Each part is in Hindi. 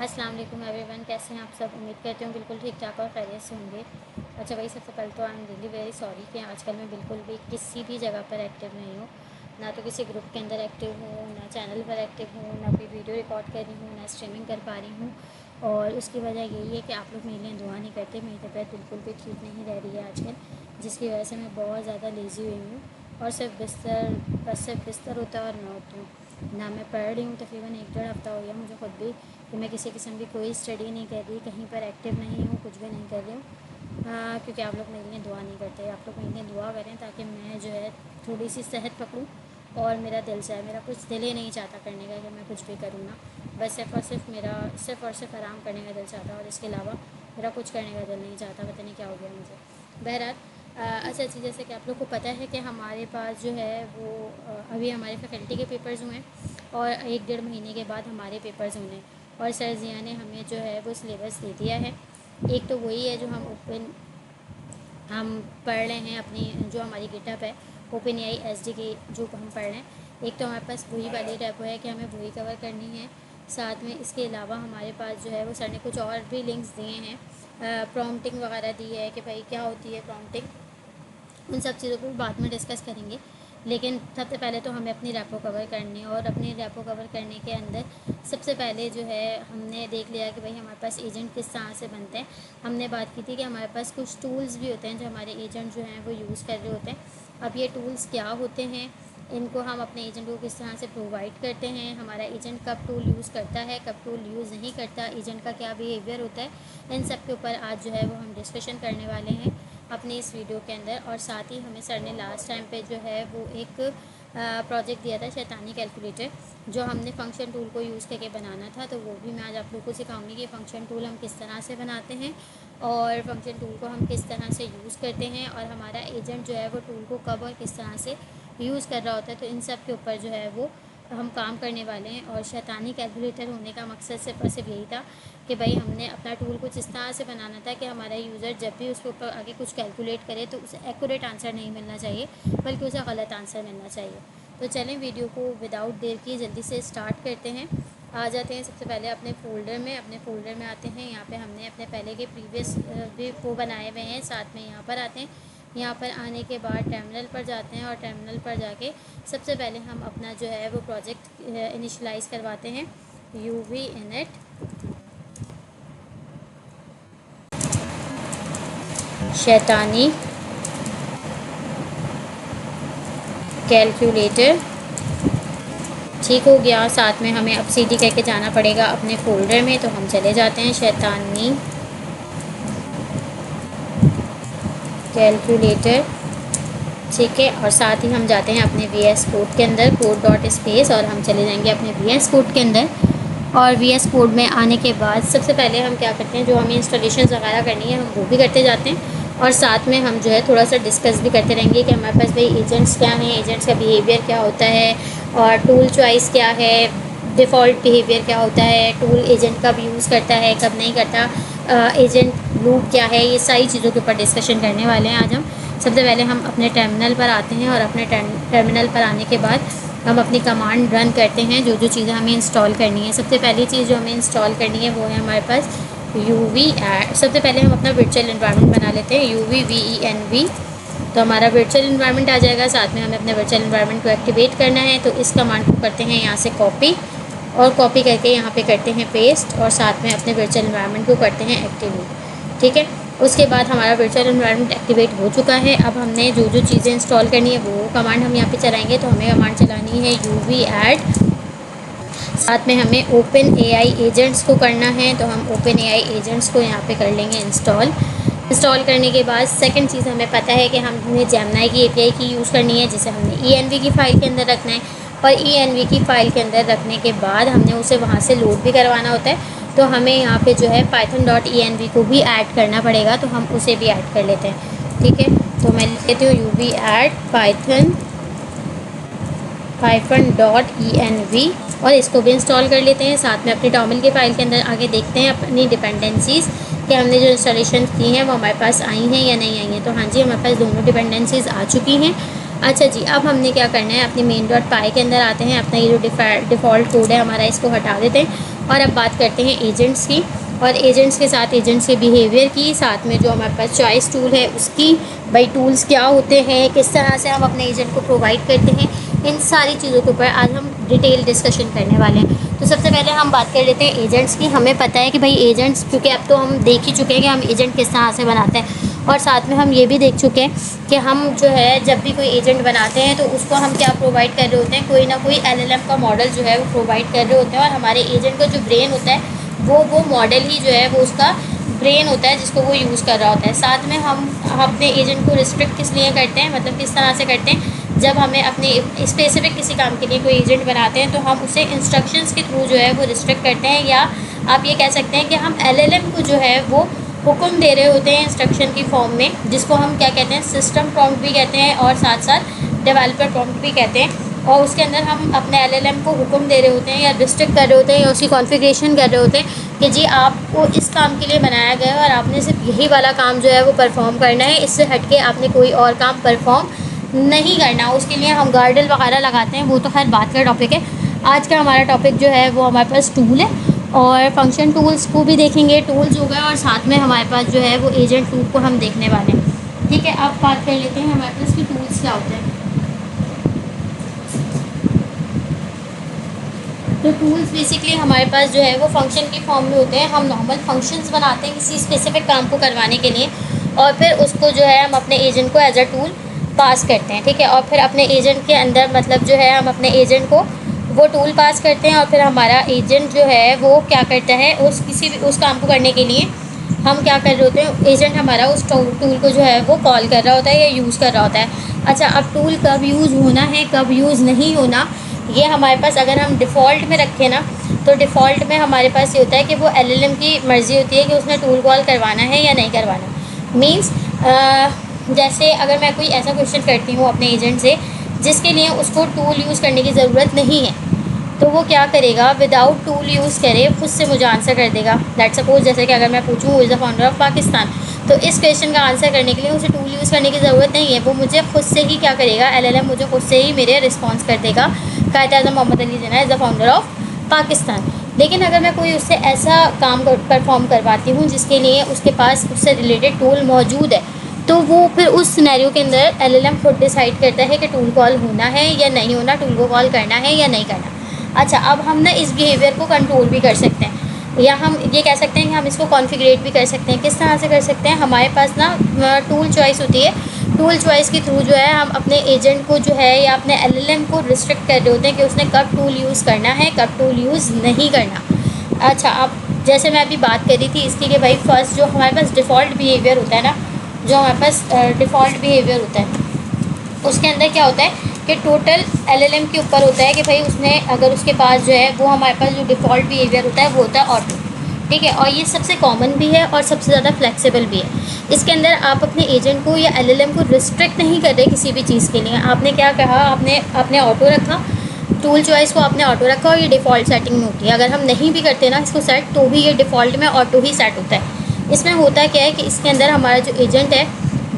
अस्सलाम वालेकुम एवरीवन, कैसे हैं आप सब। उम्मीद करती हूँ बिल्कुल ठीक ठाक और खैरियत से होंगे। अच्छा भाई, सबसे पहले तो I am really very sorry कि आजकल मैं बिल्कुल भी किसी भी जगह पर एक्टिव नहीं हूँ। ना तो किसी ग्रुप के अंदर एक्टिव हूँ, ना चैनल पर एक्टिव हूँ, ना कोई वीडियो रिकॉर्ड कर रही हूँ, ना स्ट्रीमिंग कर पा रही हूँ। और उसकी वजह यही है कि आप लोग मेरे लिए दुआ नहीं करते। मेरी तबीयत बिल्कुल भी ठीक नहीं रह रही है आजकल, जिसकी वजह से मैं बहुत ज़्यादा लेज़ी हुई हूँ और सिर्फ बिस्तर होता है और मैं होती हूँ। ना मैं पढ़ रही हूँ, तकरीबन 1-1.5 हफ्ता हो गया मुझे खुद भी कि मैं किसी किस्म की कोई स्टडी नहीं कर रही, कहीं पर एक्टिव नहीं हूँ, कुछ भी नहीं कर रही हूँ। क्योंकि आप लोग मेरे लिए दुआ नहीं करते। आप लोग मेरे लिए दुआ करें ताकि मैं जो है थोड़ी सी सेहत पकड़ूँ और मेरा दिल चाहे, मेरा कुछ दिल ही नहीं चाहता करने का कि मैं कुछ भी करूँ ना। बस सिर्फ और सिर्फ आराम करने का दिल चाहता है और इसके अलावा मेरा कुछ करने का दिल नहीं चाहता। पता नहीं क्या हो गया मुझे। बहरहाल अच्छा जी, जैसे कि आप लोग को पता है कि हमारे पास जो है वो अभी हमारे फैकल्टी के पेपर्स हुए हैं और 1-1.5 महीने के बाद हमारे पेपर्स होने हैं। और सर जिया ने हमें जो है वो सिलेबस दे दिया है। एक तो वही है जो हम पढ़ रहे हैं, अपनी जो हमारी गिटअप है ओपन एआई एसडी की जो हम पढ़ रहे हैं। एक तो हमारे पास वही वाली रेपो है कि हमें वही कवर करनी है। साथ में इसके अलावा हमारे पास जो है वो सर ने कुछ और भी लिंक्स दिए हैं, प्रॉम्प्टिंग वगैरह दी है कि भाई क्या होती है प्रॉम्प्टिंग। उन सब चीज़ों को बाद में डिस्कस करेंगे, लेकिन सबसे पहले तो हमें अपनी रेपो कवर करनी है। और अपनी रेपो कवर करने के अंदर सबसे पहले जो है हमने देख लिया कि भाई हमारे पास एजेंट किस तरह से बनते हैं। हमने बात की थी कि हमारे पास कुछ टूल्स भी होते हैं जो हमारे एजेंट जो हैं वो यूज़ कर रहे होते हैं। अब ये टूल्स क्या होते हैं, इनको हम अपने एजेंट को किस तरह से प्रोवाइड करते हैं, हमारा एजेंट कब टूल यूज़ करता है, कब टूल यूज़ नहीं करता, एजेंट का क्या बिहेवियर होता है, इन सब के ऊपर आज जो है वो हम डिस्कशन करने वाले हैं अपनी इस वीडियो के अंदर। और साथ ही हमें सर ने लास्ट टाइम पे जो है वो एक प्रोजेक्ट दिया था शैतानी कैलकुलेटर, जो हमने फंक्शन टूल को यूज़ करके बनाना था। तो वो भी मैं आज आप लोगों को सिखाऊंगी कि फ़ंक्शन टूल हम किस तरह से बनाते हैं और फंक्शन टूल को हम किस तरह से यूज़ करते हैं और हमारा एजेंट जो है वो टूल को कब और किस तरह से यूज़ कर रहा होता है। तो इन सब के ऊपर जो है वो हम काम करने वाले हैं। और शैतानी कैलकुलेटर होने का मकसद सिर्फ और सिर्फ यही था कि भाई हमने अपना टूल कुछ इस तरह से बनाना था कि हमारा यूज़र जब भी उसके ऊपर आगे कुछ कैलकुलेट करे तो उसे एक्यूरेट आंसर नहीं मिलना चाहिए, बल्कि उसे गलत आंसर मिलना चाहिए। तो चलें वीडियो को विदाउट देर किए जल्दी से स्टार्ट करते हैं। आ जाते हैं सबसे पहले अपने फ़ोल्डर में आते हैं। यहाँ पे हमने अपने पहले के प्रीवियस भी वो बनाए हुए हैं। साथ में यहाँ पर आते हैं। यहाँ पर आने के बाद टर्मिनल पर जाते हैं और टर्मिनल पर जाके सबसे पहले हम अपना जो है वो प्रोजेक्ट इनिशलाइज़ करवाते हैं UV इनिट शैतानी कैलकुलेटर। ठीक हो गया। साथ में हमें अब सीधी करके जाना पड़ेगा अपने फ़ोल्डर में, तो हम चले जाते हैं शैतानी कैलकुलेटर। ठीक है, और साथ ही हम जाते हैं अपने VS कोड के अंदर, कोड डॉट स्पेस, और हम चले जाएंगे अपने VS कोड के अंदर। और VS कोड में आने के बाद सबसे पहले हम क्या करते हैं, जो हमें इंस्टॉलेशन वगैरह करनी है हम वो भी करते जाते हैं। और साथ में हम जो है थोड़ा सा डिस्कस भी करते रहेंगे कि हमारे पास भाई एजेंट्स क्या हैं, एजेंट्स का बिहेवियर क्या होता है, और टूल चॉइस क्या है, डिफ़ॉल्ट बिहेवियर क्या होता है, टूल एजेंट कब यूज़ करता है कब नहीं करता, एजेंट लूप क्या है, ये सारी चीज़ों के ऊपर डिस्कशन करने वाले हैं आज हम। सबसे पहले हम अपने टर्मिनल पर आते हैं और अपने टर्मिनल पर आने के बाद हम अपनी कमांड रन करते हैं जो जो चीज़ें हमें इंस्टॉल करनी है। सबसे पहली चीज़ जो हमें इंस्टॉल करनी है वो है हमारे पास UV ऐड। सबसे पहले हम अपना वर्चुअल एनवायरनमेंट बना लेते हैं UV तो हमारा वर्चुअल एनवायरनमेंट आ जाएगा। साथ में हमें अपने वर्चुअल एनवायरनमेंट को एक्टिवेट करना है, तो इस कमांड को करते हैं यहाँ से कॉपी, और कॉपी करके यहाँ पे करते हैं पेस्ट, और साथ में अपने वर्चुअल एनवायरनमेंट को करते हैं एक्टिवेट। ठीक है, उसके बाद हमारा वर्चुअल एनवायरनमेंट एक्टिवेट हो चुका है। अब हमने जो जो चीज़ें इंस्टॉल करनी है वो कमांड हम यहाँ पे चलाएंगे। तो हमें कमांड चलानी है UV ऐड। साथ में हमें ओपन AI एजेंट्स को करना है, तो हम ओपन AI एजेंट्स को यहाँ पे कर लेंगे इंस्टॉल करने के बाद सेकंड चीज़ हमें पता है कि हमने जेमिनी की API की यूज़ करनी है, जिसे हमने ENV की फ़ाइल के अंदर रखना है। और ENV की फ़ाइल के अंदर रखने के बाद हमने उसे वहाँ से लोड भी करवाना होता है। तो हमें यहाँ पे जो है python.env को भी ऐड करना पड़ेगा, तो हम उसे भी ऐड कर लेते हैं। ठीक है, तो मैं लिख लेती हूँ UV ऐड python-env, और इसको भी इंस्टॉल कर लेते हैं। साथ में अपनी टर्मिनल की फ़ाइल के अंदर आगे देखते हैं अपनी डिपेंडेंसीज़ कि हमने जो इंस्टॉलेशन की हैं वो हमारे पास आई हैं या नहीं आई हैं। तो हाँ जी, हमारे पास दोनों डिपेंडेंसीज़ आ चुकी हैं। अच्छा जी, अब हमने क्या करना है, अपनी main.py के अंदर आते हैं। अपना ये जो डिफ़ॉल्ट कोड है हमारा, इसको हटा देते हैं और अब बात करते हैं एजेंट्स की, और एजेंट्स के साथ एजेंट्स के बिहेवियर की, साथ में जो हमारे पास चॉइस टूल है उसकी, भाई टूल्स क्या होते हैं, किस तरह से हम अपने एजेंट को प्रोवाइड करते हैं, इन सारी चीज़ों के ऊपर आज हम डिटेल डिस्कशन करने वाले हैं। तो सबसे पहले हम बात कर लेते हैं एजेंट्स की। हमें पता है कि भाई एजेंट्स, क्योंकि अब तो हम देख ही चुके हैं कि हम एजेंट किस तरह से बनाते हैं, और साथ में हम ये भी देख चुके हैं कि हम जो है जब भी कोई एजेंट बनाते हैं तो उसको हम क्या प्रोवाइड कर रहे होते हैं, कोई ना कोई LLM का मॉडल जो है वो प्रोवाइड कर रहे होते हैं, और हमारे एजेंट का जो ब्रेन होता है वो मॉडल ही जो है वो उसका ब्रेन होता है जिसको वो यूज़ कर रहा होता है। साथ में हम अपने एजेंट को रिस्ट्रिक्ट किस लिए करते हैं, मतलब किस तरह से करते हैं, जब हमें अपने स्पेसिफिक किसी काम के लिए कोई एजेंट बनाते हैं तो हम उसे इंस्ट्रक्शंस के थ्रू जो है वो रिस्ट्रिक्ट करते हैं, या आप ये कह सकते हैं कि हम LLM को जो है वो हुक्म दे रहे होते हैं इंस्ट्रक्शन की फॉर्म में, जिसको हम क्या कहते हैं, सिस्टम प्रॉम्प्ट भी कहते हैं और साथ साथ डेवलपर प्रॉम्प्ट भी कहते हैं। और उसके अंदर हम अपने LLM को हुक्म दे रहे होते हैं या रिस्ट्रिक्ट कर रहे होते हैं या उसकी कॉन्फ़िगरेशन कर रहे होते हैं कि जी आपको इस काम के लिए बनाया गया है और आपने सिर्फ यही वाला काम जो है वो परफॉर्म करना है, इससे हट के आपने कोई और काम परफॉर्म नहीं करना। उसके लिए हम गार्डल वगैरह लगाते हैं, वो तो खैर बात का टॉपिक है। आज का हमारा टॉपिक जो है वो हमारे पास टूल है, और फंक्शन टूल्स को भी देखेंगे, टूल्स हो गए, और साथ में हमारे पास जो है वो एजेंट टूल को हम देखने वाले हैं। ठीक है, अब बात कर लेते हैं हमारे पास कि टूल्स क्या होते हैं। तो टूल्स बेसिकली हमारे पास जो है वो फंक्शन की फॉर्म में होते हैं। हम नॉर्मल फंक्शंस बनाते हैं किसी स्पेसिफिक काम को करवाने के लिए, और फिर उसको जो है हम अपने एजेंट को एज अ टूल पास करते हैं। ठीक है, और फिर अपने एजेंट के अंदर मतलब जो है हम अपने एजेंट को वो टूल पास करते हैं, और फिर हमारा एजेंट जो है वो क्या करता है, उस काम को करने के लिए हम क्या कर रहे होते हैं, एजेंट हमारा उस टूल को जो है वो कॉल कर रहा होता है या यूज़ कर रहा होता है। अच्छा, अब टूल कब यूज़ होना है, कब यूज़ नहीं होना, ये हमारे पास अगर हम डिफ़ॉल्ट में रखें ना, तो डिफ़ॉल्ट में हमारे पास ये होता है कि वो LLM की मर्ज़ी होती है कि उसने टूल कॉल करवाना है या नहीं करवाना। मीन्स जैसे अगर मैं कोई ऐसा क्वेश्चन करती हूँ अपने एजेंट से जिसके लिए उसको टूल यूज़ करने की ज़रूरत नहीं है, तो वो क्या करेगा, विदाउट टूल यूज़ करे खुद से मुझे आंसर कर देगा। दैट सपोज जैसे कि अगर मैं पूछूँ who is the founder of Pakistan, तो इस क्वेश्चन का आंसर करने के लिए उसे टूल यूज़ करने की ज़रूरत नहीं है, वो मुझे खुद से ही क्या करेगा, LLM मुझे खुद से ही मेरे रिस्पॉन्स कर देगा, Quaid Azam Mohammad Ali Jinnah is the founder of Pakistan. लेकिन अगर मैं कोई उससे ऐसा काम परफॉर्म करवाती हूँ जिसके लिए उसके पास उससे रिलेटेड टूल मौजूद है, तो वो फिर उस सिनेरियो के अंदर LLM खुद डिसाइड करता है कि टूल कॉल होना है या नहीं होना, टूल को कॉल करना है या नहीं करना। अच्छा, अब हम ना इस बिहेवियर को कंट्रोल भी कर सकते हैं, या हम ये कह सकते हैं कि हम इसको कॉन्फ़िगरेट भी कर सकते हैं। किस तरह से कर सकते हैं, हमारे पास ना टूल चॉइस होती है, टूल चॉइस के थ्रू जो है हम अपने एजेंट को जो है या अपने LLM को रिस्ट्रिक्ट कर रहे होते हैं कि उसने कब टूल यूज़ करना है, कब टूल यूज़ नहीं करना। अच्छा, अब जैसे मैं अभी बात कर रही थी इसकी कि भाई फर्स्ट जो हमारे पास डिफ़ॉल्ट बिहेवियर होता है ना, जो हमारे पास डिफ़ॉल्ट बिहेवियर होता है उसके अंदर क्या होता है कि टोटल LLM के ऊपर होता है कि भाई उसने अगर उसके पास जो है वो हमारे पास जो डिफ़ॉल्ट बिहेवियर होता है वो होता है ऑटो। ठीक है, और ये सबसे कॉमन भी है और सबसे ज़्यादा फ्लेक्सिबल भी है। इसके अंदर आप अपने एजेंट को या LLM को रिस्ट्रिक्ट नहीं कर रहे किसी भी चीज़ के लिए। आपने क्या कहा, आपने ऑटो रखा, टूल चॉइस को आपने ऑटो रखा, और ये डिफ़ॉल्ट सेटिंग में होती है। अगर हम नहीं भी करते ना इसको सेट, तो भी ये डिफ़ॉल्ट में ऑटो ही सेट होता है। इसमें होता क्या है कि इसके अंदर हमारा जो एजेंट है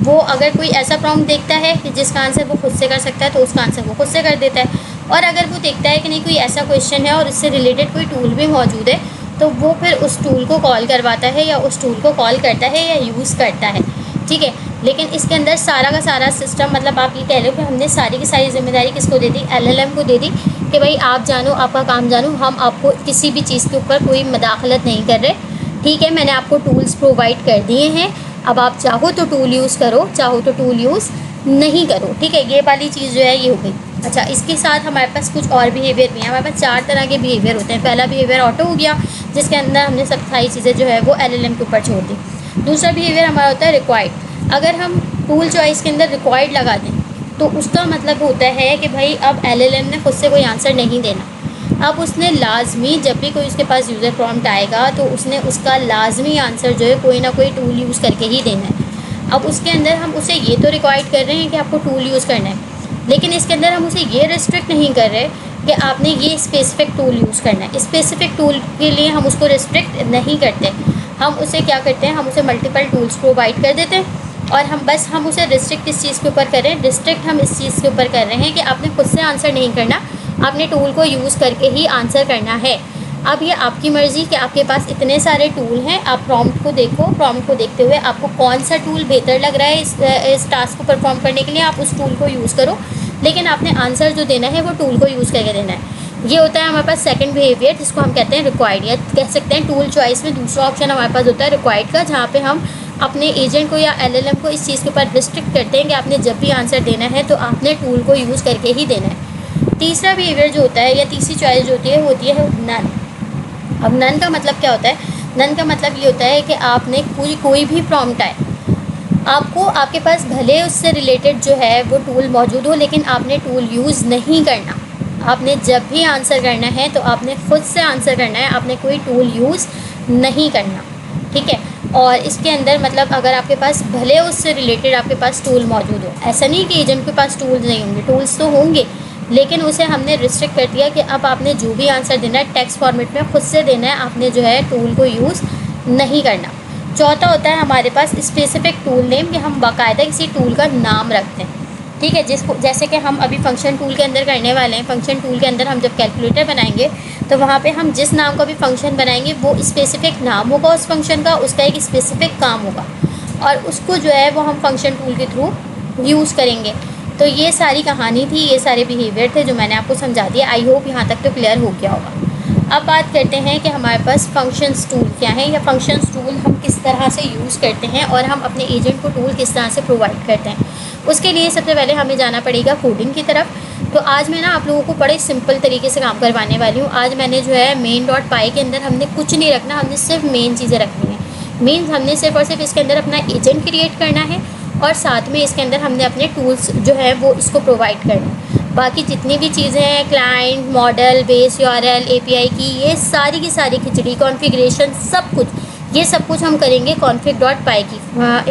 वो अगर कोई ऐसा प्रॉम्प्ट देखता है कि जिसका आंसर वो खुद से कर सकता है तो उसका आंसर वो खुद से कर देता है, और अगर वो देखता है कि नहीं कोई ऐसा क्वेश्चन है और इससे रिलेटेड कोई टूल भी मौजूद है, तो वो फिर उस टूल को कॉल करवाता है या उस टूल को कॉल करता है या यूज़ करता है। ठीक है, लेकिन इसके अंदर सारा का सारा सिस्टम, मतलब आप ये कह रहे हो कि हमने सारी की सारी जिम्मेदारी किसको दे दी, LLM को दे दी कि भाई आप जानो, आपका काम जानो, हम आपको किसी भी चीज़ के ऊपर कोई मदाखलत नहीं कर रहे। ठीक है, मैंने आपको टूल्स प्रोवाइड कर दिए हैं, अब आप चाहो तो टूल यूज़ करो, चाहो तो टूल यूज़ नहीं करो। ठीक है, ये वाली चीज़ जो है ये हो गई। अच्छा, इसके साथ हमारे पास कुछ और बिहेवियर भी हैं। हमारे पास 4 तरह के बिहेवियर होते हैं। पहला बिहेवियर ऑटो हो गया, जिसके अंदर हमने सब सारी चीज़ें जो है वो LLM के ऊपर छोड़ दी। दूसरा बिहेवियर हमारा होता है रिक्वायर्ड। अगर हम टूल चॉइस के अंदर रिक्वायर्ड लगा दें तो उसका मतलब होता है कि भाई अब LLM ने खुद से कोई आंसर नहीं देना, अब उसने लाजमी जब भी कोई उसके पास यूज़र प्रॉम्प्ट आएगा तो उसने उसका लाजमी आंसर जो है कोई ना कोई टूल यूज़ करके ही देना है। अब उसके अंदर हम उसे ये तो रिक्वायर्ड कर रहे हैं कि आपको टूल यूज़ करना है, लेकिन इसके अंदर हम उसे ये रिस्ट्रिक्ट नहीं कर रहे कि आपने ये स्पेसिफ़िक टूल यूज़ करना है। स्पेसिफ़िक टूल के लिए हम उसको रिस्ट्रिक्ट नहीं करते, हम उसे क्या करते हैं, हम उसे मल्टीपल टूल्स प्रोवाइड कर देते हैं, और हम उसे रिस्ट्रिक्ट इस चीज़ के ऊपर कर रहे हैं, रिस्ट्रिक्ट हम इस चीज़ के ऊपर कर रहे हैं कि आपने खुद से आंसर नहीं करना, आपने टूल को यूज़ करके ही आंसर करना है। अब ये आपकी मर्ज़ी कि आपके पास इतने सारे टूल हैं, आप प्रॉम्प्ट को देखो, प्रॉम्प्ट को देखते हुए आपको कौन सा टूल बेहतर लग रहा है इस टास्क को परफॉर्म करने के लिए, आप उस टूल को यूज़ करो, लेकिन आपने आंसर जो देना है वो टूल को यूज़ करके देना है। ये होता है हमारे पास सेकंड बिहेवियर, जिसको हम कहते हैं रिक्वायर्ड, या कह सकते हैं टूल चॉइस में दूसरा ऑप्शन हमारे पास होता है रिक्वायर्ड का, जहाँ पे हम अपने एजेंट को या एलएलएम को इस चीज़ के ऊपर रिस्ट्रिक्ट करते हैं कि आपने जब भी आंसर देना है तो आपने टूल को यूज़ करके ही देना है। तीसरा बिहेवियर जो होता है या तीसरी चॉइस जो होती है वो होती है नन। अब नन का मतलब क्या होता है? नन का मतलब ये होता है कि आपने कोई भी प्रॉम्प्ट आए, आपको आपके पास भले उससे रिलेटेड जो है वो टूल मौजूद हो, लेकिन आपने टूल यूज़ नहीं करना। आपने जब भी आंसर करना है तो आपने ख़ुद से आंसर करना है, आपने कोई टूल यूज़ नहीं करना, ठीक है। और इसके अंदर मतलब अगर आपके पास भले उससे रिलेटेड आपके पास टूल मौजूद हो, ऐसा नहीं कि एजेंट के पास टूल्स नहीं होंगे, टूल्स तो होंगे, लेकिन उसे हमने रिस्ट्रिक्ट कर दिया कि अब आपने जो भी आंसर देना है टेक्स्ट फॉर्मेट में ख़ुद से देना है, आपने जो है टूल को यूज़ नहीं करना। चौथा होता है हमारे पास स्पेसिफिक टूल नेम, कि हम बाकायदा किसी टूल का नाम रखते हैं, ठीक है। जिसको जैसे कि हम अभी फंक्शन टूल के अंदर करने वाले हैं, फंक्शन टूल के अंदर हम जब कैलकुलेटर बनाएंगे तो वहाँ पे हम जिस नाम का भी फंक्शन बनाएंगे वो स्पेसिफिक नाम होगा उस फंक्शन का, उसका एक स्पेसिफिक काम होगा, और उसको जो है वो हम फंक्शन टूल के थ्रू यूज़ करेंगे। तो ये सारी कहानी थी, ये सारे बिहेवियर थे जो मैंने आपको समझा दिया। आई होप यहाँ तक तो क्लियर हो गया होगा। अब बात करते हैं कि हमारे पास फंक्शंस टूल क्या है, या फंक्शंस टूल हम किस तरह से यूज़ करते हैं और हम अपने एजेंट को टूल किस तरह से प्रोवाइड करते हैं। उसके लिए सबसे पहले हमें जाना पड़ेगा कोडिंग की तरफ। तो आज मैं ना आप लोगों को बड़े सिंपल तरीके से काम करवाने वाली हूँ। आज मैंने जो है main.py के अंदर हमने कुछ नहीं रखना, हमने सिर्फ मेन चीज़ें रखनी है। मीन्स हमने सिर्फ और सिर्फ इसके अंदर अपना एजेंट क्रिएट करना है, और साथ में इसके अंदर हमने अपने टूल्स जो है वो इसको प्रोवाइड करना है। बाकी जितनी भी चीज़ें हैं, client, model, base URL, API की, ये सारी की सारी खिचड़ी, कॉन्फ़िगरेशन, सब कुछ, ये सब कुछ हम करेंगे config.py की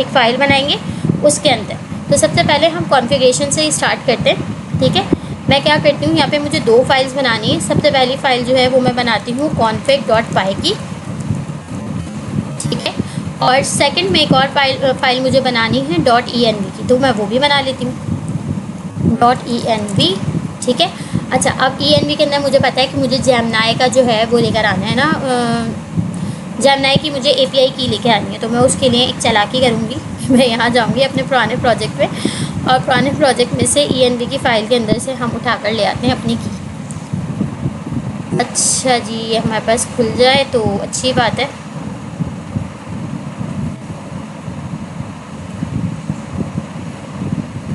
एक फ़ाइल बनाएंगे उसके अंदर। तो सबसे पहले हम कॉन्फ़िगरेशन से ही स्टार्ट करते हैं, ठीक है। मैं क्या करती हूँ, यहाँ पे मुझे 2 फाइल्स बनानी है। सबसे पहली फ़ाइल जो है वो मैं बनाती हूँ config.py की, ठीक है। और सेकंड में एक और फाइल मुझे बनानी है .env की, तो मैं वो भी बना लेती हूँ .env, ठीक है। अच्छा, अब env के अंदर मुझे पता है कि मुझे जेमिनी का जो है वो लेकर आना है ना, जेमिनी की मुझे API की लेकर आनी है। तो मैं उसके लिए एक चालाकी करूँगी, मैं यहाँ जाऊँगी अपने पुराने प्रोजेक्ट में, और पुराने प्रोजेक्ट में से env की फ़ाइल के अंदर से हम उठा कर ले आते हैं अपनी की। अच्छा जी, ये हमारे पास खुल जाए तो अच्छी बात है।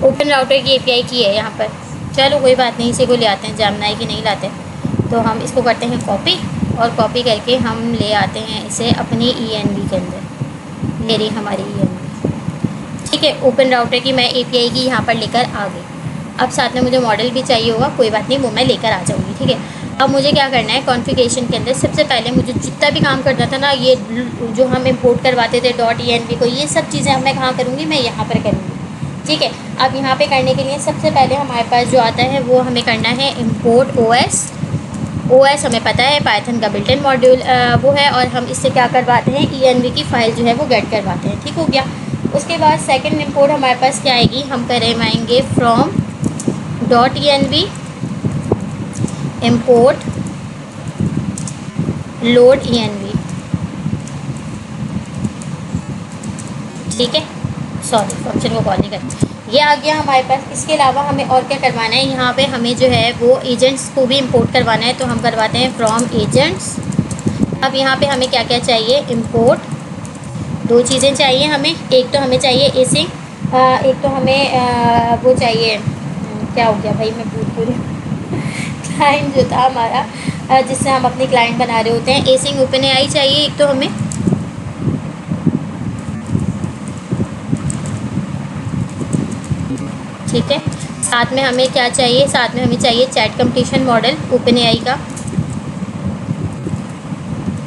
ओपन राउटर की API की है यहाँ पर, चलो कोई बात नहीं, इसी को ले आते हैं, जेमिनी की नहीं लाते। तो हम इसको करते हैं कॉपी, और कॉपी करके हम ले आते हैं इसे अपनी env के अंदर। मेरी हमारी env, ठीक है। ओपन राउटर की मैं API की यहाँ पर लेकर आ गई। अब साथ में मुझे मॉडल भी चाहिए होगा, कोई बात नहीं, वो मैं लेकर आ जाऊँगी, ठीक है। अब मुझे क्या करना है, कॉन्फ़िगरेशन के अंदर सबसे पहले मुझे जितना भी काम करना था ना, ये जो हम इम्पोर्ट करवाते थे .env को, ये सब चीज़ें मैं कहाँ करूँगी, मैं यहाँ पर करूँगी, ठीक है। अब यहाँ पे करने के लिए सबसे पहले हमारे पास जो आता है वो हमें करना है इम्पोर्ट OS हमें पता है पाइथन का बिल्ट इन मॉड्यूल वो है, और हम इससे क्या करवाते हैं, env की फ़ाइल जो है वो गेट करवाते हैं, ठीक हो गया। उसके बाद सेकंड इम्पोर्ट हमारे पास क्या आएगी, हम करवाएंगे from .env import load env, ठीक है। सॉरी, फंक्शन को कॉल नहीं करते, ये आ गया हमारे पास। इसके अलावा हमें और क्या करवाना है, यहाँ पे हमें जो है वो एजेंट्स को भी इंपोर्ट करवाना है, तो हम करवाते हैं फ्रॉम एजेंट्स। अब यहाँ पे हमें क्या क्या चाहिए, इंपोर्ट, 2 चीज़ें चाहिए हमें। एक तो हमें चाहिए एसिंग, एक तो हमें वो चाहिए, क्या हो गया भाई, मैं भूल क्लाइंट जो था हमारा, जिससे हम अपनी क्लाइंट बना रहे होते हैं, एसिंग OpenAI चाहिए एक तो हमें, ठीक है। साथ में हमें क्या चाहिए, साथ में हमें चाहिए चैट कंप्लीशन मॉडल OpenAI का,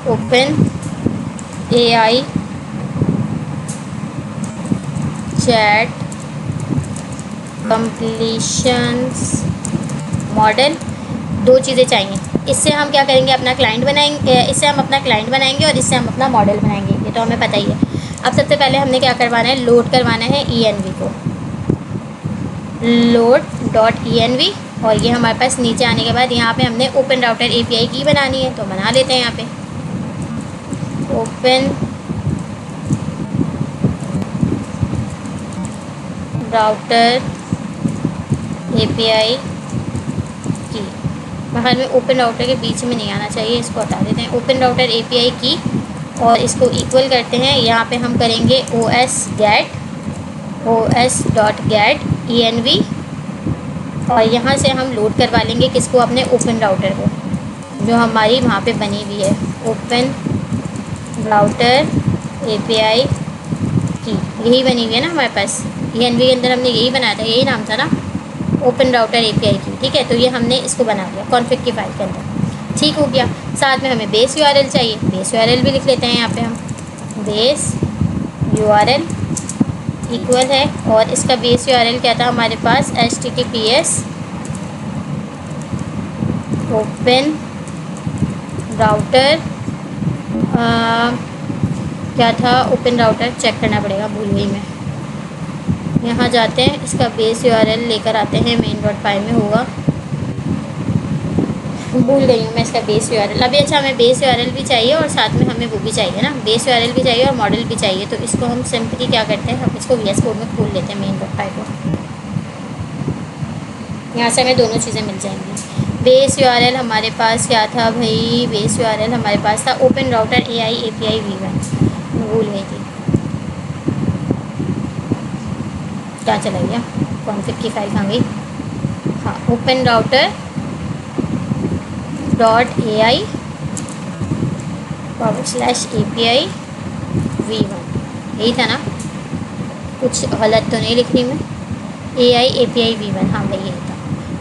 OpenAI चैट कंप्लीशंस मॉडल, 2 चीज़ें चाहिए। इससे हम क्या करेंगे, अपना क्लाइंट बनाएंगे, इससे हम अपना क्लाइंट बनाएंगे और इससे हम अपना मॉडल बनाएंगे, ये तो हमें पता ही है। अब सबसे पहले हमने क्या करवाना है, लोड करवाना है env को, load.env, और ये हमारे पास नीचे आने के बाद यहाँ पे हमने ओपन राउटर एपीआई की बनानी है, तो बना लेते हैं यहाँ पे ओपन राउटर एपीआई की। बाहर में ओपन राउटर के बीच में नहीं आना चाहिए, इसको हटा देते हैं। ओपन राउटर एपीआई की और इसको इक्वल करते हैं। यहाँ पे हम करेंगे os.get env और यहाँ से हम लोड करवा लेंगे किसको, अपने ओपन राउटर को, जो हमारी वहाँ पे बनी हुई है ओपन राउटर एपीआई की। यही बनी हुई है ना हमारे पास, env के अंदर हमने यही बनाया था, यही नाम था ना, ओपन राउटर एपीआई की। ठीक है, तो ये हमने इसको बना लिया कॉन्फ़िग की फाइल के अंदर। ठीक हो गया। साथ में हमें बेस यूआरएल चाहिए, बेस यूआरएल भी लिख लेते हैं यहाँ पे हम। बेस यूआरएल इक्वल है, और इसका बेस यूआरएल क्या था हमारे पास, https ओपन राउटर क्या था, ओपन राउटर चेक करना पड़ेगा, भूल गई मैं। यहाँ जाते हैं, इसका बेस यूआरएल लेकर आते हैं, main.py में होगा, भूल गई हूँ मैं इसका बेस यूआरएल अभी। अच्छा, हमें बेस यूआरएल भी चाहिए और साथ में हमें वो भी चाहिए ना, बेस यूआरएल भी चाहिए और मॉडल भी चाहिए। तो इसको हम सिंपली क्या करते हैं, हम इसको VS कोड में खोल लेते हैं main.py को। यहाँ से हमें दोनों चीज़ें मिल जाएंगी। बेस यूआरएल हमारे पास क्या था भाई, बेस यूआरएल हमारे पास था open router AI API v1, भूल गई थी, क्या चला गया, कॉन्फ़िग की फाइल कहाँ गई, हाँ, open router .ai /API v1, यही था ना, कुछ गलत तो नहीं लिख रही मैं, AI API v1, हाँ भाई यही था।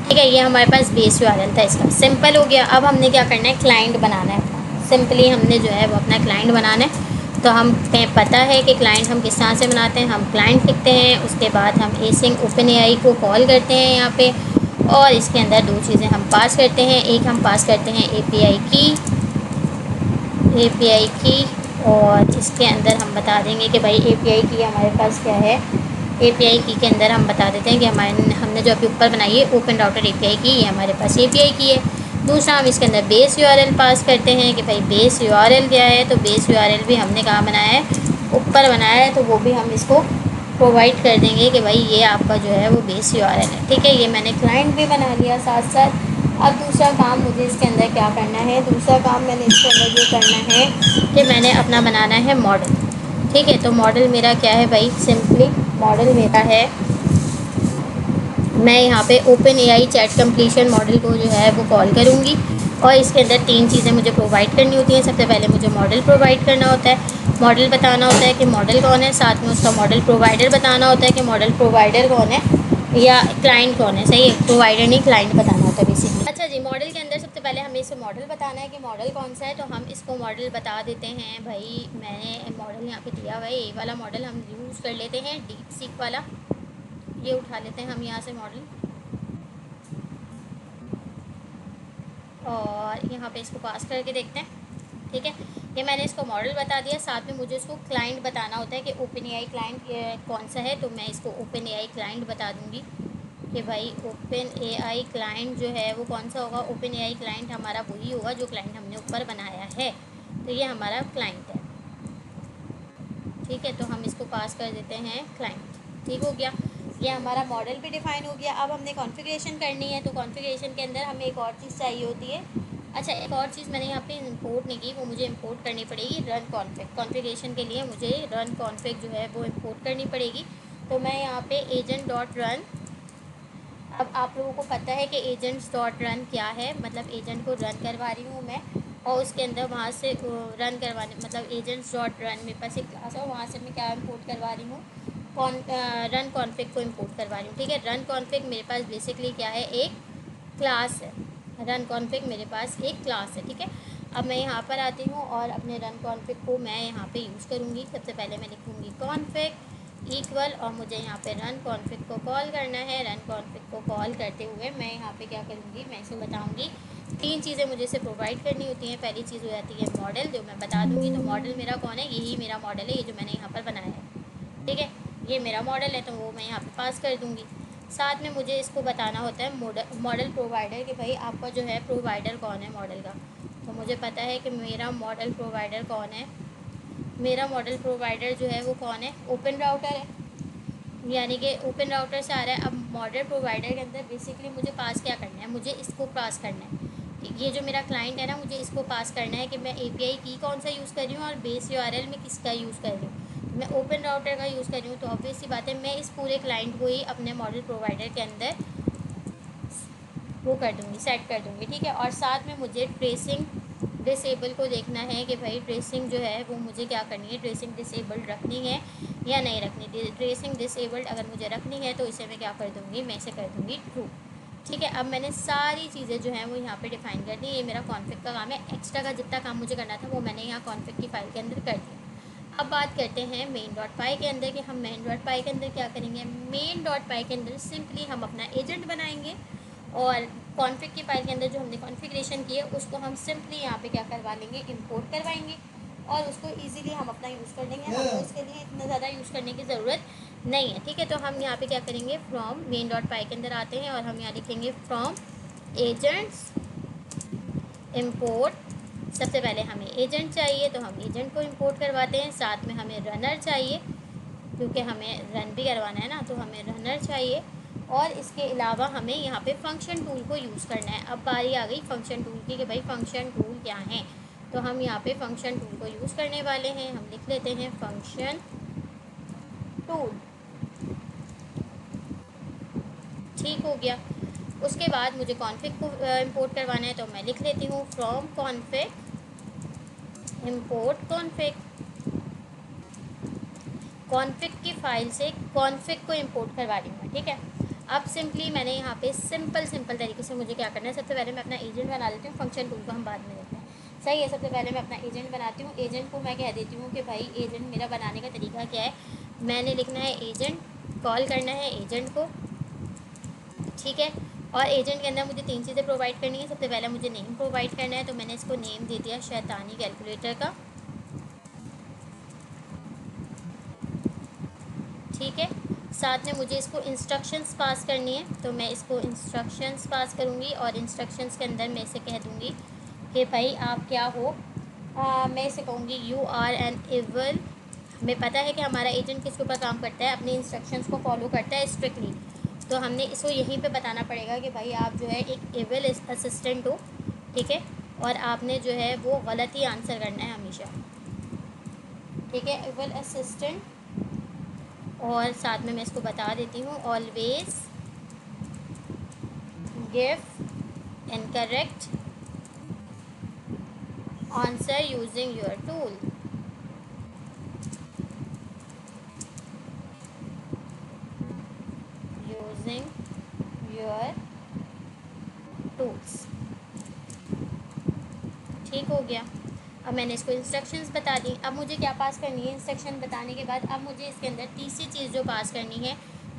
ठीक है, ये हमारे पास बेस यूआरएल था, इसका सिंपल हो गया। अब हमने क्या करना है, क्लाइंट बनाना है अपना। सिंपली हमने जो है वो अपना क्लाइंट बनाना है। तो हमें पता है कि क्लाइंट हम किस तरह से बनाते हैं। हम क्लाइंट लिखते हैं, उसके बाद हम async OpenAI को कॉल करते हैं यहाँ पे, और इसके अंदर दो चीज़ें हम पास करते हैं। एक हम पास करते हैं API की, और इसके अंदर हम बता देंगे कि भाई API की हमारे पास क्या है। API की के अंदर हम बता देते हैं कि हमने जो अभी ऊपर बनाई है ओपन राउटर API की, ये हमारे पास API की है। दूसरा हम इसके अंदर बेस यूआरएल पास करते हैं कि भाई बेस यूआरएल क्या है। तो बेस यूआरएल भी हमने कहाँ बनाया है, ऊपर बनाया है, तो वो भी हम इसको प्रोवाइड कर देंगे कि भाई ये आपका जो है वो बेस यूआरएल है। ठीक है, ये मैंने क्लाइंट भी बना लिया साथ साथ। अब दूसरा काम मुझे इसके अंदर क्या करना है, दूसरा काम मैंने इसके अंदर ये करना है कि मैंने अपना बनाना है मॉडल। ठीक है, तो मॉडल मेरा क्या है भाई, सिंपली मॉडल मेरा है, मैं यहाँ पे OpenAI चैट कंप्लीशन मॉडल को जो है वो कॉल करूँगी, और इसके अंदर तीन चीज़ें मुझे प्रोवाइड करनी होती हैं। सबसे पहले मुझे मॉडल प्रोवाइड करना होता है, मॉडल बताना होता है कि मॉडल कौन है, साथ में उसका मॉडल प्रोवाइडर बताना होता है कि मॉडल प्रोवाइडर कौन है या क्लाइंट कौन है। सही है, प्रोवाइडर नहीं क्लाइंट बताना होता है बेसिकली। अच्छा जी, मॉडल के अंदर सबसे पहले हमें इसे मॉडल बताना है कि मॉडल कौन सा है। तो हम इसको मॉडल बता देते हैं भाई, मैंने मॉडल यहाँ पे दिया हुआ है, ये वाला मॉडल हम यूज़ कर लेते हैं, DeepSeek वाला। ये उठा लेते हैं हम यहाँ से मॉडल, और यहाँ पे इसको पास करके देखते हैं। ठीक है, ये मैंने इसको मॉडल बता दिया, साथ में मुझे इसको क्लाइंट बताना होता है कि OpenAI क्लाइंट कौन सा है। तो मैं इसको OpenAI क्लाइंट बता दूँगी कि भाई OpenAI क्लाइंट जो है वो कौन सा होगा। OpenAI क्लाइंट हमारा वही होगा जो क्लाइंट हमने ऊपर बनाया है, तो ये हमारा क्लाइंट है। ठीक है, तो हम इसको पास कर देते हैं क्लाइंट। ठीक हो गया, ये हमारा मॉडल भी डिफ़ाइन हो गया। अब हमने कॉन्फ़िगरेशन करनी है, तो कॉन्फ़िगरेशन के अंदर हमें एक और चीज़ चाहिए होती है। अच्छा, एक और चीज़ मैंने यहाँ पे इंपोर्ट नहीं की, वो मुझे इंपोर्ट करनी पड़ेगी, रन कॉन्फ़िग। कॉन्फ़िगरेशन के लिए मुझे रन कॉन्फ़िग जो है वो इंपोर्ट करनी पड़ेगी। तो मैं यहाँ पे agent.run, अब आप लोगों को पता है कि agents.run क्या है, मतलब एजेंट को रन करवा रही हूँ मैं, और उसके अंदर वहाँ से रन करवाने, मतलब agents.run मेरे पास एक क्लास है, और वहाँ से मैं क्या इंपोर्ट करवा रही हूँ, रन कॉन्फ़िग को इंपोर्ट करवा रही हूँ। ठीक है, रन कॉन्फ़िग मेरे पास बेसिकली क्या है, एक क्लास है। रन कॉन्फ़िग मेरे पास एक क्लास है। ठीक है, अब मैं यहाँ पर आती हूँ और अपने रन कॉन्फ़िग को मैं यहाँ पे यूज़ करूँगी। सबसे पहले मैं लिखूँगी कॉन्फ़िग इक्वल, और मुझे यहाँ पे रन कॉन्फ़िग को कॉल करना है। रन कॉन्फ़िग को कॉल करते हुए मैं यहाँ पे क्या करूँगी, मैं इसे बताऊँगी। तीन चीज़ें मुझे इसे प्रोवाइड करनी होती हैं। पहली चीज़ हो जाती है मॉडल, जो मैं बता दूँगी। तो मॉडल मेरा कौन है, यही मेरा मॉडल है, ये जो मैंने यहाँ पर बनाया है। ठीक है, ये मेरा मॉडल है, तो वो मैं यहाँ पे पास कर दूँगी। साथ में मुझे इसको बताना होता है मॉडल प्रोवाइडर कि भाई आपका जो है प्रोवाइडर कौन है मॉडल का। तो मुझे पता है कि मेरा मॉडल प्रोवाइडर कौन है। मेरा मॉडल प्रोवाइडर जो है वो कौन है, ओपन राउटर है, यानी कि ओपन राउटर से आ रहा है। अब मॉडल प्रोवाइडर के अंदर बेसिकली मुझे पास क्या करना है, मुझे इसको पास करना है। ये जो मेरा क्लाइंट है ना, मुझे इसको पास करना है कि मैं API की कौन सा यूज़ कर रही हूँ और बेस URL में किसका यूज़ कर रही हूँ। मैं ओपन राउटर का यूज़ कर रही हूँ, तो ऑब्वियस सी बात है मैं इस पूरे क्लाइंट को ही अपने मॉडल प्रोवाइडर के अंदर वो कर दूँगी, सेट कर दूँगी, ठीक है। और साथ में मुझे ट्रेसिंग डिसेबल को देखना है कि भाई ट्रेसिंग जो है वो मुझे क्या करनी है, ट्रेसिंग डिसेबल्ड रखनी है या नहीं रखनी। ट्रेसिंग डिसेबल्ड अगर मुझे रखनी है तो इसे मैं क्या कर दूँगी, मैं इसे कर दूँगी ट्रू, ठीक है। अब मैंने सारी चीज़ें जो हैं वो यहाँ पे डिफाइन कर दी। ये मेरा कॉन्फ़िग का काम है। एक्स्ट्रा का जितना काम मुझे करना था वो मैंने यहाँ कॉन्फ़िग की फ़ाइल के अंदर कर दिया। अब बात करते हैं main.py के अंदर कि हम main.py के अंदर क्या करेंगे। main.py के अंदर सिंपली हम अपना एजेंट बनाएंगे और कॉन्फ़िग की फ़ाइल के अंदर जो हमने कॉन्फ़िगरेशन की है उसको हम सिंपली यहाँ पे क्या करवा लेंगे, इंपोर्ट करवाएंगे और उसको इजीली हम अपना यूज़ कर लेंगे। हमें उसके लिए इतना ज़्यादा यूज़ करने की ज़रूरत नहीं है, ठीक है। तो हम यहाँ पे क्या करेंगे, फ्रॉम main.py के अंदर आते हैं और हम यहाँ लिखेंगे फ्रॉम एजेंट्स इंपोर्ट। सबसे पहले हमें एजेंट चाहिए तो हम एजेंट को इंपोर्ट करवाते हैं। साथ में हमें रनर चाहिए क्योंकि हमें रन भी करवाना है ना, तो हमें रनर चाहिए। और इसके अलावा हमें यहाँ पे फंक्शन टूल को यूज़ करना है। अब बारी आ गई फंक्शन टूल की कि भाई फंक्शन टूल क्या है। तो हम यहाँ पे फंक्शन टूल को यूज़ करने वाले हैं। हम लिख लेते हैं फंक्शन टूल, ठीक हो गया। उसके बाद मुझे कॉन्फ़िग को इंपोर्ट करवाना है, तो मैं लिख लेती हूँ from config import config. Config की फ़ाइल से कॉन्फ़िग को इंपोर्ट करवा रही हूँ मैं, ठीक है। अब सिंपली मैंने यहाँ पे सिंपल तरीके से मुझे क्या करना है, सबसे पहले मैं अपना एजेंट बना लेती हूँ। फंक्शन टूल को हम बाद में देखते हैं, सही है। सबसे पहले मैं अपना एजेंट बनाती हूँ। एजेंट को मैं कह देती हूँ कि भाई एजेंट मेरा बनाने का तरीका क्या है। मैंने लिखना है एजेंट, कॉल करना है एजेंट को, ठीक है। और एजेंट के अंदर मुझे 3 चीज़ें प्रोवाइड करनी है। सबसे पहले मुझे नेम प्रोवाइड करना है, तो मैंने इसको नेम दे दिया शैतानी कैलकुलेटर का, ठीक है। साथ में मुझे इसको इंस्ट्रक्शंस पास करनी है, तो मैं इसको इंस्ट्रक्शंस पास करूँगी और इंस्ट्रक्शंस के अंदर मैं इसे कह दूँगी कि भाई आप क्या हो। मैं इसे कहूँगी यू आर एन एवल। हमें पता है कि हमारा एजेंट किसके ऊपर काम करता है, अपने इंस्ट्रक्शंस को फॉलो करता है स्ट्रिक्टली। तो हमने इसको यहीं पे बताना पड़ेगा कि भाई आप जो है एक एवल असिस्टेंट हो, ठीक है। और आपने जो है वो गलत ही आंसर करना है हमेशा, ठीक है, एवल असिस्टेंट। और साथ में मैं इसको बता देती हूँ always give incorrect answer using your tool. Using your tools, ठीक हो गया। अब मैंने इसको इंस्ट्रक्शंस बता दी। अब मुझे क्या पास करनी है, इंस्ट्रक्शन बताने के बाद अब मुझे इसके अंदर तीसरी चीज़ जो पास करनी है,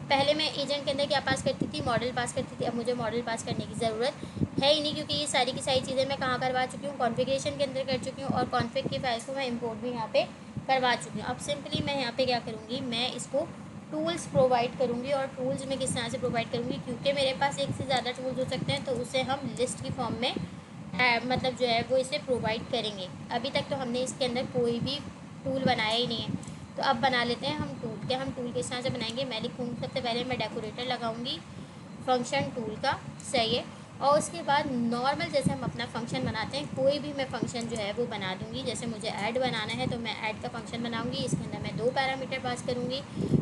पहले मैं एजेंट के अंदर क्या पास करती थी, मॉडल पास करती थी। अब मुझे मॉडल पास करने की ज़रूरत है ही नहीं क्योंकि ये सारी की सारी चीज़ें मैं कहाँ करवा चुकी हूँ, कॉन्फ़िगरेशन के अंदर कर चुकी हूँ और कॉन्फ़िग की फाइल्स को मैं इंपोर्ट भी यहाँ पे करवा चुकी हूँ। अब सिंपली मैं यहाँ पे क्या करूँगी, मैं इसको टूल्स प्रोवाइड करूँगी। और टूल्स मैं किस तरह से प्रोवाइड करूँगी, क्योंकि मेरे पास एक से ज़्यादा टूल्स हो सकते हैं तो उसे हम लिस्ट की फॉर्म में मतलब जो है वो इसे प्रोवाइड करेंगे। अभी तक तो हमने इसके अंदर कोई भी टूल बनाया ही नहीं है, तो अब बना लेते हैं हम टूल। क्या हम टूल किस तरह से बनाएंगे, मैं लिखूँगी सबसे पहले मैं डेकोरेटर लगाऊंगी फंक्शन टूल का, सही है। और उसके बाद नॉर्मल जैसे हम अपना फंक्शन बनाते हैं कोई भी मैं फंक्शन जो है वो बना दूँगी। जैसे मुझे ऐड बनाना है तो मैं ऐड का फंक्शन बनाऊँगी। इसके अंदर मैं 2 पैरामीटर पास करूँगी,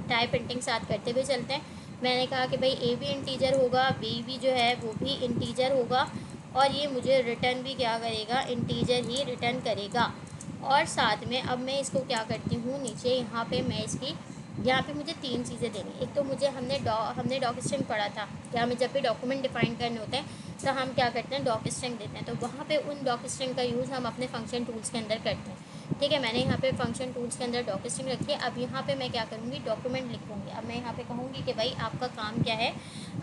टाइप प्रिंटिंग साथ करते हुए चलते हैं। मैंने कहा कि भाई ए भी इंटीजर होगा, बी भी जो है वो भी इंटीजर होगा और ये मुझे रिटर्न भी क्या करेगा, इंटीजर ही रिटर्न करेगा। और साथ में अब मैं इसको क्या करती हूँ, नीचे यहाँ पे मैं इसकी यहाँ पे मुझे 3 चीज़ें देनी। एक तो मुझे हमने डॉक स्ट्रिंग पढ़ा था कि हमें जब भी डॉक्यूमेंट डिफाइन करने होते हैं तो हम क्या करते हैं, डॉक स्ट्रिंग देते हैं। तो वहाँ पे उन डॉक स्ट्रिंग का यूज़ हम अपने फंक्शन टूल्स के अंदर करते हैं, ठीक है। मैंने यहाँ पे फंक्शन टूल्स के अंदर डॉक स्ट्रिंग रखी है। अब यहाँ पे मैं क्या करूँगी, डॉक्यूमेंट लिखूँगी। अब मैं यहाँ पे कहूँगी कि भाई आपका काम क्या है,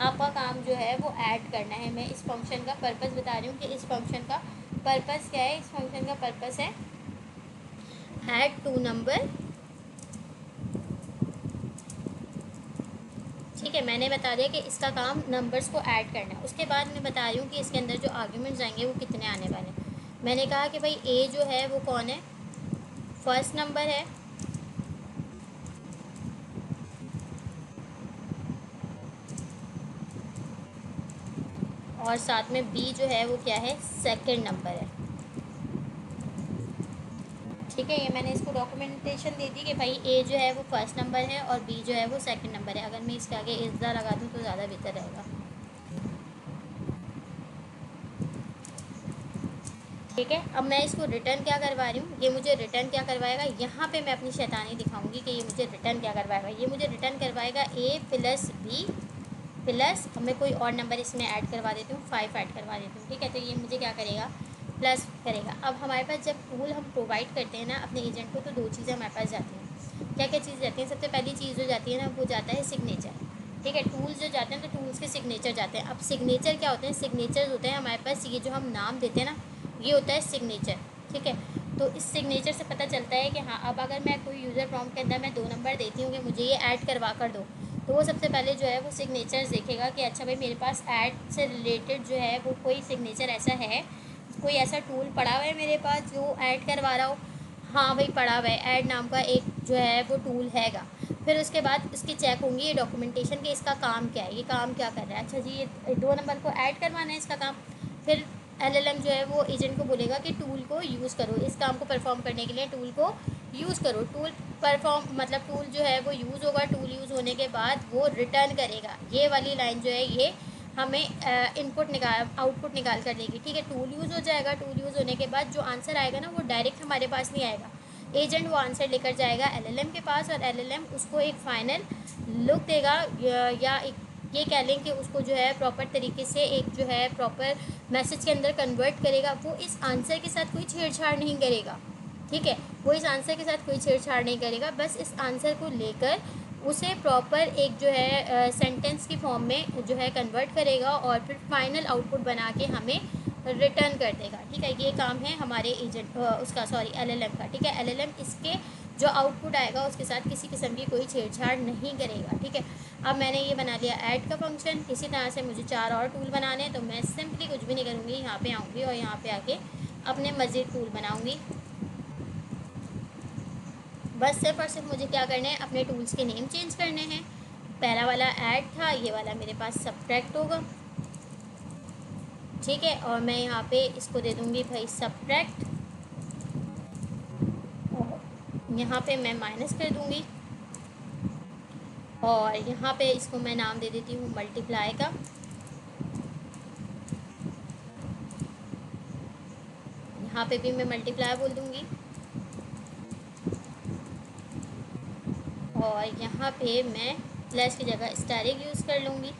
आपका काम जो है वो ऐड करना है। मैं इस फंक्शन का पर्पस बता रही हूँ कि इस फंक्शन का पर्पस क्या है। इस फंक्शन का पर्पस है ऐड 2 नंबर, ठीक ठीक है, मैंने बता दिया कि इसका काम नंबर्स को ऐड करना है। उसके बाद मैं बता रही हूँ कि इसके अंदर जो आर्ग्यूमेंट्स आएंगे वो कितने आने वाले हैं। मैंने कहा कि भाई ए जो है वो कौन है, फर्स्ट नंबर है, और साथ में बी जो है वो क्या है, सेकंड नंबर है। ठीक है, ये मैंने इसको डॉक्यूमेंटेशन दे दी कि भाई ए जो है वो फर्स्ट नंबर है और बी जो है वो सेकंड नंबर है। अगर मैं इसके आगे इज़्ज़ा लगा दूँ तो ज़्यादा बेहतर रहेगा। ठीक है, अब मैं इसको रिटर्न क्या करवा रही हूँ, ये मुझे रिटर्न क्या करवाएगा, यहाँ पे मैं अपनी शैतानी दिखाऊंगी कि ये मुझे रिटर्न क्या करवाएगा। ये मुझे रिटर्न करवाएगा ए प्लस बी प्लस, अब मैं कोई और नंबर इसमें ऐड करवा देती हूँ, 5 ऐड करवा देती हूँ। ठीक है, तो ये मुझे क्या करेगा, प्लस करेगा। अब हमारे पास जब टूल हम प्रोवाइड करते हैं ना अपने एजेंट को, तो दो चीज़ें हमारे पास जाती हैं। क्या क्या चीज़ जाती है, सबसे पहली चीज़ जो जाती है ना वो जाता है सिग्नेचर। ठीक है, टूल्स जो जाते हैं तो टूल्स के सिग्नेचर जाते हैं। अब सिग्नेचर क्या होते हैं, सिग्नेचर होते हैं हमारे पास, ये जो हम नाम देते हैं ना ये होता है सिग्नेचर। ठीक है, तो इस सिग्नेचर से पता चलता है कि हाँ, अब अगर मैं कोई यूज़र प्रॉम्प्ट के अंदर मैं 2 नंबर देती हूँ कि मुझे ये ऐड करवा कर दो, तो वो सबसे पहले जो है वो सिग्नेचर्स देखेगा कि अच्छा भाई मेरे पास ऐड से रिलेटेड जो है वो कोई सिग्नेचर ऐसा है, कोई ऐसा टूल पड़ा हुआ है मेरे पास जो ऐड करवा रहा हो। हाँ भाई पड़ा हुआ है, ऐड नाम का एक जो है वो टूल हैगा। फिर उसके बाद इसकी चेक होंगी ये डॉक्यूमेंटेशन कि इसका काम क्या है, ये काम क्या कर रहा है। अच्छा जी, ये 2 नंबर को ऐड करवाना है इसका काम। फिर एलएलएम जो है वो एजेंट को बोलेगा कि टूल को यूज़ करो, इस काम को परफॉर्म करने के लिए टूल को यूज़ करो। टूल परफॉर्म मतलब टूल जो है वो यूज़ होगा, टूल यूज़ होने के बाद वो रिटर्न करेगा। ये वाली लाइन जो है ये हमें इनपुट निकाल आउटपुट निकाल कर देगी। ठीक है, टूल यूज़ हो जाएगा, टूल यूज़ होने के बाद जो आंसर आएगा ना वो डायरेक्ट हमारे पास नहीं आएगा, एजेंट वो आंसर लेकर जाएगा एलएलएम के पास, और एलएलएम उसको एक फ़ाइनल लुक देगा, या एक ये कह लें कि उसको जो है प्रॉपर तरीके से एक जो है प्रॉपर मैसेज के अंदर कन्वर्ट करेगा। वो इस आंसर के साथ कोई छेड़छाड़ नहीं करेगा। ठीक है, वो इस आंसर के साथ कोई छेड़छाड़ नहीं करेगा, बस इस आंसर को लेकर उसे प्रॉपर एक जो है सेंटेंस की फॉर्म में जो है कन्वर्ट करेगा और फिर फाइनल आउटपुट बना के हमें रिटर्न कर देगा। ठीक है, ये काम है हमारे एजेंट उसका सॉरी एलएलएम का। ठीक है, एलएलएम इसके जो आउटपुट आएगा उसके साथ किसी किस्म की कोई छेड़छाड़ नहीं करेगा। ठीक है, अब मैंने ये बना लिया ऐड का फंक्शन। इसी तरह से मुझे 4 और टूल बनाने हैं, तो मैं सिंपली कुछ भी नहीं करूँगी, यहाँ पे आऊँगी और यहाँ पे आके अपने मज़ीद टूल बनाऊँगी। बस सिर्फ और सिर्फ मुझे क्या करना है, अपने टूल्स के नेम चेंज करने हैं। पहला वाला ऐड था, ये वाला मेरे पास सब्ट्रैक्ट होगा। ठीक है, और मैं यहाँ पे इसको दे दूँगी भाई सब्ट्रैक्ट, यहाँ पे मैं माइनस कर दूँगी, और यहाँ पे इसको मैं नाम दे देती हूँ मल्टीप्लाई का। यहाँ पे भी मैं मल्टीप्लाई बोल दूँगी, और यहाँ पे मैं प्लस की जगह स्टारिक यूज़ कर लूँगी।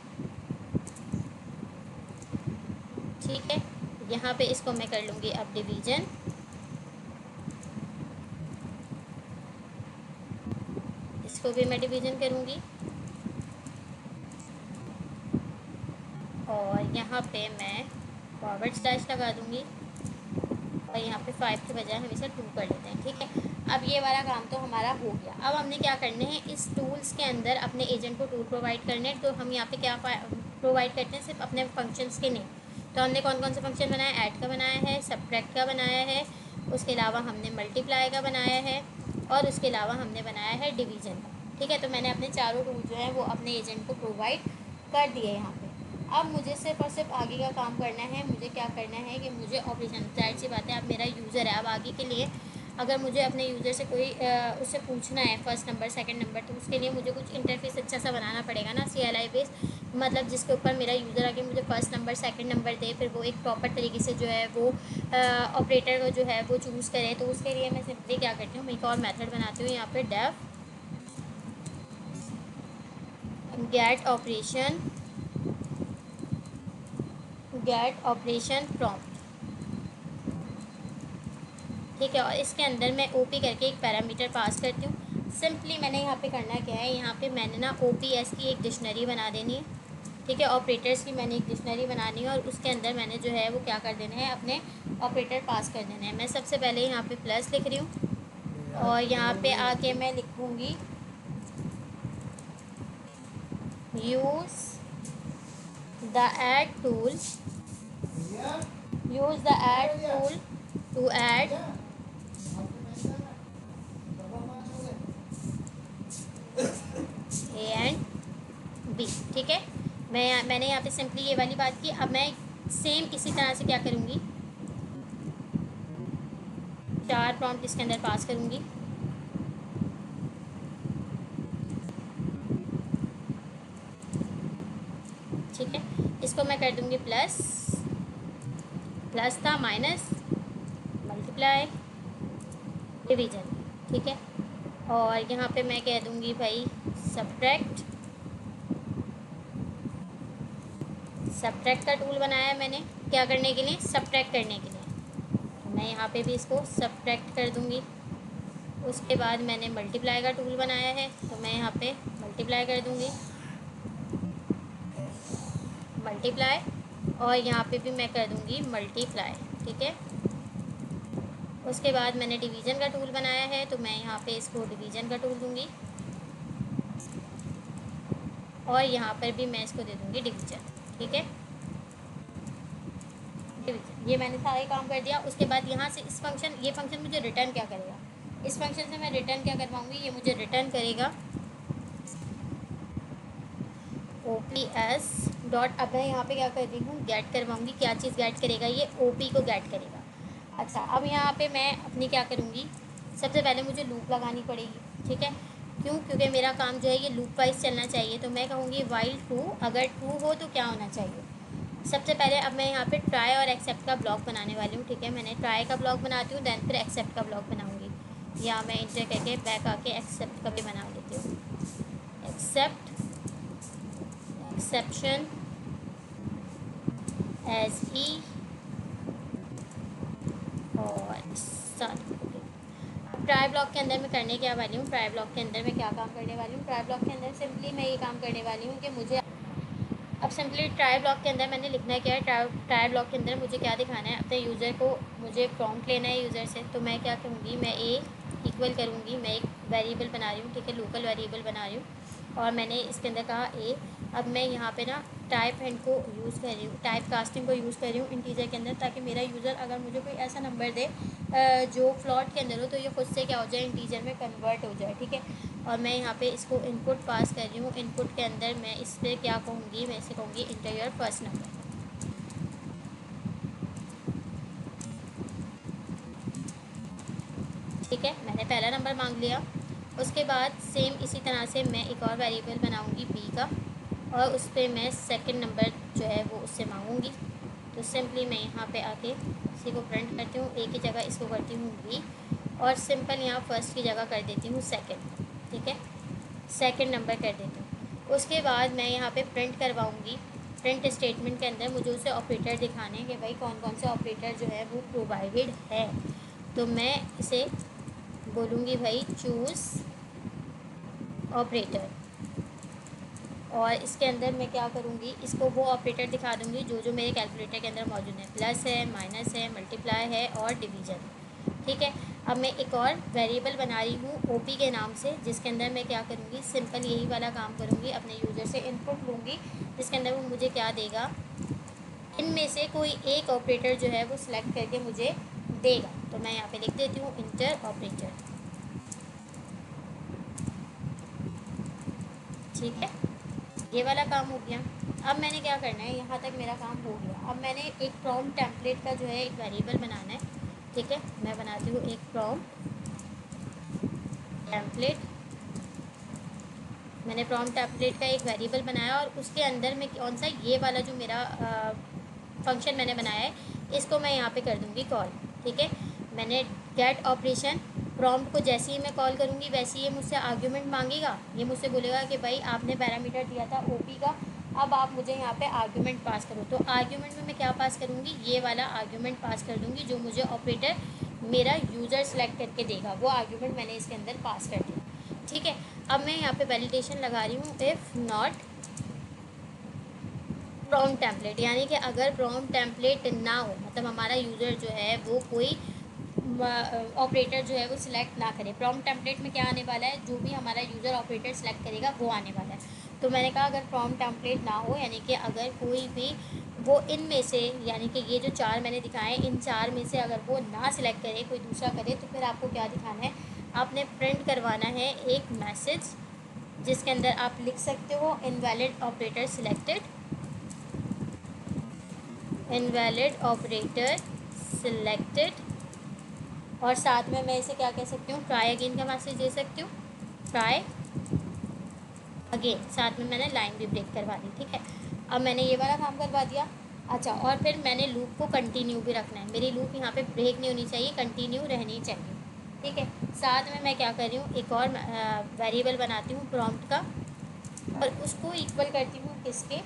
ठीक है, यहाँ पे इसको मैं कर लूँगी अब डिवीज़न, इसको भी मैं डिवीज़न करूँगी, और यहाँ पे मैं फॉरवर्ड स्लैश लगा दूँगी, और यहाँ पे 5 के बजाय हम इसे 2 कर लेते हैं। ठीक है, अब ये वाला काम तो हमारा हो गया। अब हमने क्या करने हैं, इस टूल्स के अंदर अपने एजेंट को टूल प्रोवाइड करने हैं। तो हम यहाँ पे क्या प्रोवाइड करते हैं, सिर्फ अपने फंक्शंस के नेम। तो हमने कौन कौन से फंक्शन बनाए, ऐड का बनाया है, सब्ट्रैक्ट का बनाया है, उसके अलावा हमने मल्टीप्लाई का बनाया है, और उसके अलावा हमने बनाया है डिवीज़न का। ठीक है, तो मैंने अपने चारों टूल जो हैं वो अपने एजेंट को प्रोवाइड कर दिए यहाँ पे। अब मुझे सिर्फ और सिर्फ आगे का काम करना है। मुझे क्या करना है कि मुझे ऑपरेशन, जाहिर सी बात है अब मेरा यूज़र है, अब आगे के लिए अगर मुझे अपने यूज़र से कोई उससे पूछना है फर्स्ट नंबर सेकंड नंबर, तो उसके लिए मुझे कुछ इंटरफेस अच्छा सा बनाना पड़ेगा ना, CLI बेस, मतलब जिसके ऊपर मेरा यूज़र आके मुझे फर्स्ट नंबर सेकंड नंबर दे, फिर वो एक प्रॉपर तरीके से जो है वो ऑपरेटर को जो है वो चूज़ करे। तो उसके लिए मैं सिंपली क्या करती हूँ, मैं एक और मेथड बनाती हूँ यहाँ पर, डेफ गेट ऑपरेशन प्रॉम्प्ट। ठीक है, और इसके अंदर मैं OP करके एक पैरामीटर पास करती हूँ। सिंपली मैंने यहाँ पे करना क्या है, यहाँ पे मैंने ना OPS की एक डिक्शनरी बना देनी है। ठीक है, ऑपरेटर्स की मैंने एक डिक्शनरी बनानी है, और उसके अंदर मैंने जो है वो क्या कर देना है, अपने ऑपरेटर पास कर देना है। मैं सबसे पहले यहाँ पे प्लस लिख रही हूँ, और यहाँ पे आके मैं लिखूँगी use the add tool, use the add tool to add A and B. ठीक है, मैंने यहाँ पे सिंपली ये वाली बात की। अब मैं सेम इसी तरह से क्या करूँगी, 4 प्रॉम्प्ट इसके अंदर पास करूँगी। ठीक है, इसको मैं कर दूँगी प्लस, प्लस था माइनस, मल्टीप्लाई, डिवीज़न। ठीक है, और यहाँ पे मैं कह दूँगी भाई सब्ट्रैक्ट, सब्ट्रैक्ट का टूल बनाया है मैंने क्या करने के लिए, सब्ट्रैक्ट करने के लिए। तो मैं यहाँ पे भी इसको सब्ट्रैक्ट कर दूँगी। उसके बाद मैंने मल्टीप्लाई का टूल बनाया है, तो मैं यहाँ पे मल्टीप्लाई कर दूँगी, मल्टीप्लाई, और यहाँ पे भी मैं कर दूँगी मल्टीप्लाई। ठीक है, उसके बाद मैंने डिवीज़न का टूल बनाया है, तो मैं यहाँ पे इसको डिवीज़न का टूल दूँगी, और यहाँ पर भी मैं इसको दे दूँगी डिवीज़न। ठीक है, डिवीज़न, ये मैंने सारे काम कर दिया। उसके बाद यहाँ से इस फंक्शन, ये फंक्शन मुझे रिटर्न क्या करेगा, इस फंक्शन से मैं रिटर्न क्या करवाऊँगी, ये मुझे रिटर्न करेगा OPS डॉट। अब मैं यहाँ पे क्या कर रही हूँ, गेट करवाऊँगी। क्या चीज़ गेट करेगा, ये OP को गेट करेगा। अच्छा, अब यहाँ पे मैं अपनी क्या करूँगी, सबसे पहले मुझे लूप लगानी पड़ेगी। ठीक है, क्यों, क्योंकि मेरा काम जो है ये लूप वाइज चलना चाहिए। तो मैं कहूँगी वाइल ट्रू, अगर ट्रू हो तो क्या होना चाहिए। सबसे पहले अब मैं यहाँ पे ट्राई और एक्सेप्ट का ब्लॉक बनाने वाली हूँ। ठीक है, मैंने ट्राई का ब्लॉक बनाती हूँ, दैन फिर एक्सेप्ट का ब्लॉक बनाऊँगी, या मैं इंटर करके बैक आके एक्सेप्ट का भी बना लेती हूँ। एक्सेप्ट, एक्सेप्शन एज ई, और साथ ट्राई ब्लॉक के अंदर मैं करने क्या वाली हूँ, ट्राई ब्लॉक के अंदर मैं क्या काम करने वाली हूँ, ट्राई ब्लॉक के अंदर सिंपली मैं ये काम करने वाली हूँ कि मुझे अब सिंपली ट्राई ब्लॉक के अंदर मैंने लिखना है क्या है, ट्राई ब्लॉक के अंदर मुझे क्या दिखाना है, अपने यूज़र को मुझे प्रॉम्प्ट लेना है यूज़र से। तो मैं क्या करूँगी, मैं ए इक्वल करूँगी, मैं एक वेरिएबल बना रही हूँ। ठीक है, लोकल वेरिएबल बना रही हूँ, और मैंने इसके अंदर कहा ए। अब मैं यहाँ पे ना टाइप एंड को यूज़ कर रही हूँ, टाइप कास्टिंग को यूज़ कर रही हूँ इंटीजर के अंदर, ताकि मेरा यूज़र अगर मुझे कोई ऐसा नंबर दे जो फ्लॉट के अंदर हो, तो ये खुद से क्या हो जाए, इंटीजर में कन्वर्ट हो जाए। ठीक है, और मैं यहाँ पे इसको इनपुट पास कर रही हूँ। इनपुट के अंदर मैं इस पर क्या कहूँगी, मैं इसे कहूँगी इंटर योर फर्स्ट नंबर। ठीक है, मैंने पहला नंबर मांग लिया। उसके बाद सेम इसी तरह से मैं एक और वेरिएबल बनाऊँगी बी का, और उस पर मैं सेकंड नंबर जो है वो उससे मांगूँगी। तो सिंपली मैं यहाँ पे आके इसी को प्रिंट करती हूँ, ए की जगह इसको करती हूँ बी, और सिंपल यहाँ फर्स्ट की जगह कर देती हूँ सेकंड। ठीक है, सेकंड नंबर कर देती हूँ। उसके बाद मैं यहाँ पे प्रिंट करवाऊँगी। प्रिंट स्टेटमेंट के अंदर मुझे उसे ऑपरेटर दिखाने हैं कि भाई कौन कौन से ऑपरेटर जो है वो प्रोवाइडेड है। तो मैं इसे बोलूँगी भाई चूज़ ऑपरेटर, और इसके अंदर मैं क्या करूँगी, इसको वो ऑपरेटर दिखा दूँगी जो जो मेरे कैलकुलेटर के अंदर मौजूद है। प्लस है, माइनस है, मल्टीप्लाई है और डिवीज़न। ठीक है, अब मैं एक और वेरिएबल बना रही हूँ OP के नाम से, जिसके अंदर मैं क्या करूँगी, सिंपल यही वाला काम करूँगी। अपने यूज़र से इनपुट लूँगी, जिसके अंदर वो मुझे क्या देगा, इनमें से कोई एक ऑपरेटर जो है वो सिलेक्ट करके मुझे देगा। तो मैं यहाँ पे लिख देती हूँ इंटर ऑपरेटर। ठीक है, ये वाला काम हो गया। अब मैंने क्या करना है, यहाँ तक मेरा काम हो गया। अब मैंने एक प्रॉम्प्ट टेम्पलेट का जो है एक वेरिएबल बनाना है। ठीक है, मैं बनाती हूँ एक प्रॉम्प्ट टेम्पलेट। मैंने प्रॉम्प्ट टेम्पलेट का एक वेरिएबल बनाया, और उसके अंदर में कौन सा, ये वाला जो मेरा फंक्शन मैंने बनाया है, इसको मैं यहाँ पे कर दूँगी कॉल। ठीक है, मैंने गेट ऑपरेशन, प्रॉम्प्ट को जैसे ही मैं कॉल करूँगी वैसे ही ये मुझसे आर्ग्यूमेंट मांगेगा। ये मुझसे बोलेगा कि भाई आपने पैरामीटर दिया था OP का, अब आप मुझे यहाँ पे आर्ग्यूमेंट पास करो। तो आर्ग्यूमेंट में मैं क्या पास करूँगी, ये वाला आर्ग्यूमेंट पास कर दूँगी, जो मुझे ऑपरेटर मेरा यूज़र सेलेक्ट करके देगा, वो आर्ग्यूमेंट मैंने इसके अंदर पास कर दिया। ठीक है, अब मैं यहाँ पे वैलिडेशन लगा रही हूँ, इफ़ नॉट प्रॉम्प्ट टेम्पलेट, यानी कि अगर प्रॉम्प्ट टेम्पलेट ना हो, मतलब हमारा यूज़र जो है वो कोई ऑपरेटर जो है वो सिलेक्ट ना करे। प्रॉम्प्ट टेम्पलेट में क्या आने वाला है, जो भी हमारा यूज़र ऑपरेटर सेलेक्ट करेगा वो आने वाला है। तो मैंने कहा अगर फ्रॉम टेम्पलेट ना हो, यानी कि अगर कोई भी वो इनमें से, यानी कि ये जो 4 मैंने दिखाए इन 4 में से अगर वो ना सिलेक्ट करे, कोई दूसरा करे, तो फिर आपको क्या दिखाना है, आपने प्रिंट करवाना है एक मैसेज जिसके अंदर आप लिख सकते हो invalid operator selected, invalid operator selected, और साथ में मैं इसे क्या कह सकती हूँ, ट्राई अगेन का मैसेज दे सकती हूँ, ट्राई अगेन, साथ में मैंने लाइन भी ब्रेक करवा दी। ठीक है, अब मैंने ये वाला काम करवा दिया। अच्छा, और फिर मैंने लूप को कंटिन्यू भी रखना है, मेरी लूप यहाँ पे ब्रेक नहीं होनी चाहिए, कंटिन्यू रहनी चाहिए। ठीक है, साथ में मैं क्या कर रही हूँ, एक और वेरिएबल बनाती हूँ प्रॉम्प्ट का, और उसको इक्वल करती हूँ किसके,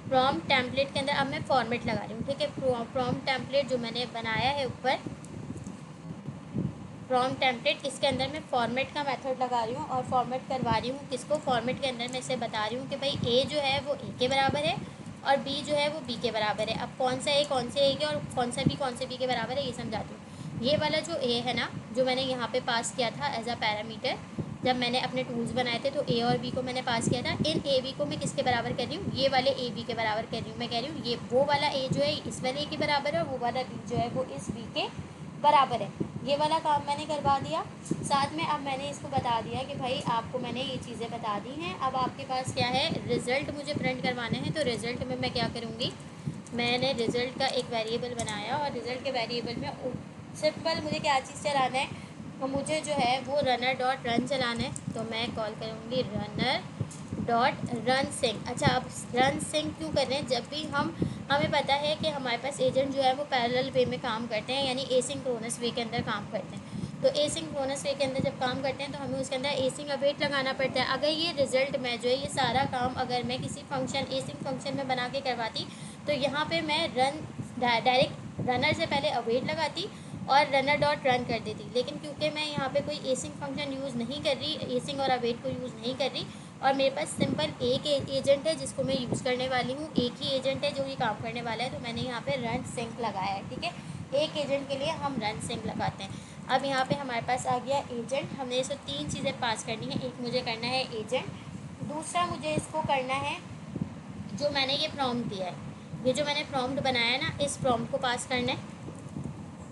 प्रॉम्प्ट टेम्पलेट के अंदर। अब मैं फॉर्मेट लगा रही हूँ। ठीक है, प्रॉम्प्ट टेम्पलेट जो मैंने बनाया है ऊपर, प्रॉम्प्ट टेम्पलेट, इसके अंदर मैं फॉर्मेट का मेथड लगा रही हूँ और फॉर्मेट करवा रही हूँ किसको, फॉर्मेट के अंदर मैं इसे बता रही हूँ कि भाई ए जो है वो ए के बराबर है और बी जो है वो बी के बराबर है। अब कौन सा ए के और कौन सा बी के बराबर है ये समझाती हूँ। ये वाला जो ए है ना, जो मैंने यहाँ पे पास किया था एज अ पैरामीटर, जब मैंने अपने टूल्स बनाए थे तो ए और बी को मैंने पास किया था। इन ए बी को मैं किसके बराबर कर रही हूँ, ये वाले ए बी के बराबर कर रही हूँ। मैं कह रही हूँ ये वो वाला ए जो है इस वाले ए के बराबर है और वो वाला बी जो है वो इस बी के बराबर है। ये वाला काम मैंने करवा दिया। साथ में अब मैंने इसको बता दिया कि भाई आपको मैंने ये चीज़ें बता दी हैं, अब आपके पास क्या है, रिज़ल्ट मुझे प्रिंट करवाने हैं। तो रिज़ल्ट में मैं क्या करूँगी, मैंने रिज़ल्ट का एक वेरिएबल बनाया और रिज़ल्ट के वेरिएबल में सिंपल मुझे क्या चीज़ चलाना है, तो मुझे जो है वो रनर डॉट रन चलाना है। तो मैं कॉल करूँगी रनर डॉट रन सिंक। अच्छा, अब रन सिंक क्यों कर रहे हैं, जब भी हमें पता है कि हमारे पास एजेंट जो है वो पैरेलल वे में काम करते हैं, यानी एसिंक्रोनस वे के अंदर काम करते हैं। तो एसिंक्रोनस वे के अंदर जब काम करते हैं तो हमें उसके अंदर एसिंग अवेट लगाना पड़ता है। अगर ये रिजल्ट में जो है ये सारा काम अगर मैं किसी फंक्शन एसिंग फंक्शन में बना के करवाती, तो यहाँ पे मैं डायरेक्ट रनर से पहले अवेट लगाती और रनर डॉट रन कर देती। लेकिन क्योंकि मैं यहाँ पे कोई एसिंग फंक्शन यूज़ नहीं कर रही, एसिंग और अवेट को यूज़ नहीं कर रही, और मेरे पास सिंपल एक एजेंट है जिसको मैं यूज़ करने वाली हूँ, एक ही एजेंट है जो ये काम करने वाला है, तो मैंने यहाँ पे रन सिंक लगाया है। ठीक है, एक एजेंट के लिए हम रन सिंक लगाते हैं। अब यहाँ पे हमारे पास आ गया एजेंट। हमने इसको 3 चीज़ें पास करनी है, एक मुझे करना है एजेंट, दूसरा मुझे इसको करना है जो मैंने ये प्रॉम्प्ट दिया है, ये जो मैंने प्रॉम्प्ट बनाया है ना, इस प्रॉम्प्ट को पास करना है।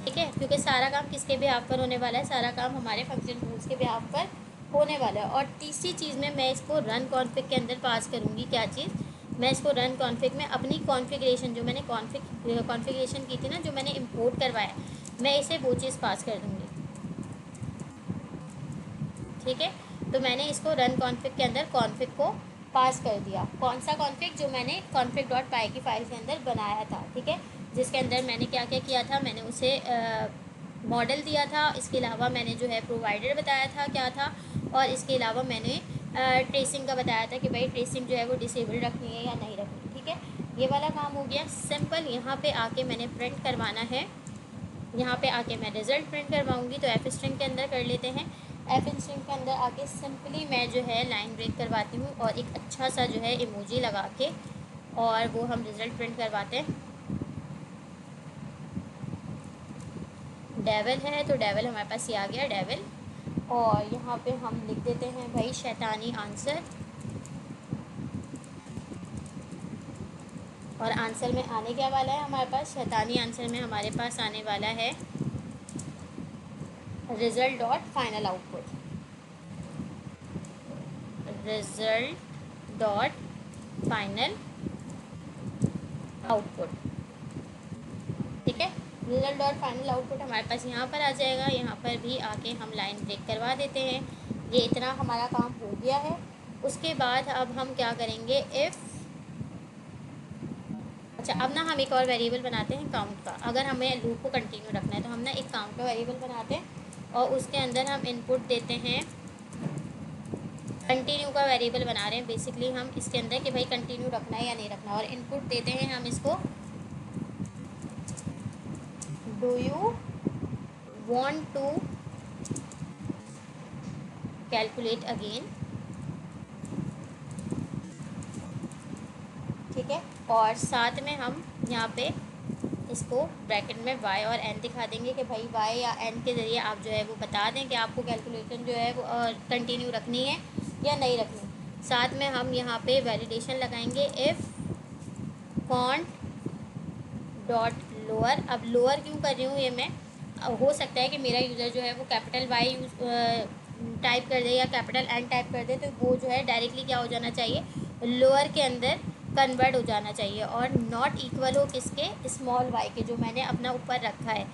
ठीक है, क्योंकि सारा काम किसके बिहाफ पर होने वाला है, सारा काम हमारे फंक्शन रूल्स के बिहाफ पर होने वाला है। और तीसरी चीज़ में मैं इसको रन कॉन्फ़िग के अंदर पास करूँगी। क्या चीज़, मैं इसको रन कॉन्फ़िग में अपनी कॉन्फ़िगरेशन जो मैंने कॉन्फ़िगरेशन की थी ना, जो मैंने इंपोर्ट करवाया, मैं इसे वो चीज़ पास कर दूँगी। ठीक है, तो मैंने इसको रन कॉन्फ़िग के अंदर कॉन्फ़िग को पास कर दिया। कौन सा कॉन्फ़िग, जो मैंने config डॉट पाई की फ़ाइल के अंदर बनाया था। ठीक है, जिसके अंदर मैंने क्या क्या किया था, मैंने उसे मॉडल दिया था, इसके अलावा मैंने जो है प्रोवाइडर बताया था क्या था, और इसके अलावा मैंने ट्रेसिंग का बताया था कि भाई ट्रेसिंग जो है वो डिसेबल रखनी है या नहीं रखनी। ठीक है, ये वाला काम हो गया सिंपल। यहाँ पे आके मैंने प्रिंट करवाना है, यहाँ पे आके मैं रिज़ल्ट प्रिंट करवाऊँगी। तो एफ स्ट्रिंग के अंदर कर लेते हैं। एफ स्ट्रिंग के अंदर आके सिंपली मैं जो है लाइन ब्रेक करवाती हूँ और एक अच्छा सा जो है इमोजी लगा के, और वो हम रिज़ल्ट प्रिंट करवाते हैं। डेविल है तो डेविल हमारे पास ये आ गया डेविल, और यहाँ पे हम लिख देते हैं भाई शैतानी आंसर, और आंसर में आने क्या वाला है हमारे पास, शैतानी आंसर में हमारे पास आने वाला है result dot final output, result dot final output. ठीक है, रिजल्ट डॉट फाइनल आउटपुट हमारे पास यहाँ पर आ जाएगा। यहाँ पर भी आके हम लाइन ब्रेक करवा देते हैं। ये इतना हमारा काम हो गया है। उसके बाद अब हम क्या करेंगे, इफ़, अच्छा अब ना हम एक और वेरिएबल बनाते हैं काउंट का। अगर हमें लूप को कंटिन्यू रखना है तो हम ना एक काउंट का वेरिएबल बनाते हैं और उसके अंदर हम इनपुट देते हैं, कंटिन्यू का वेरिएबल बना रहे हैं बेसिकली हम इसके अंदर कि भाई कंटिन्यू रखना है या नहीं रखना, और इनपुट देते हैं हम इसको do you want to calculate again। ठीक है, और साथ में हम यहाँ पे इसको ब्रैकेट में y और n दिखा देंगे कि भाई y या n के ज़रिए आप जो है वो बता दें कि आपको कैलकुलेशन जो है वो कंटिन्यू रखनी है या नहीं रखनी। साथ में हम यहाँ पे वैलिडेशन लगाएंगे इफ़ फॉन्ट डॉट लोअर। अब लोअर क्यों कर रही हूँ ये मैं, हो सकता है कि मेरा यूज़र जो है वो कैपिटल वाई टाइप कर दे या कैपिटल एन टाइप कर दे, तो वो जो है डायरेक्टली क्या हो जाना चाहिए, लोअर के अंदर कन्वर्ट हो जाना चाहिए, और नॉट इक्वल हो किसके, स्मॉल वाई के, जो मैंने अपना ऊपर रखा है।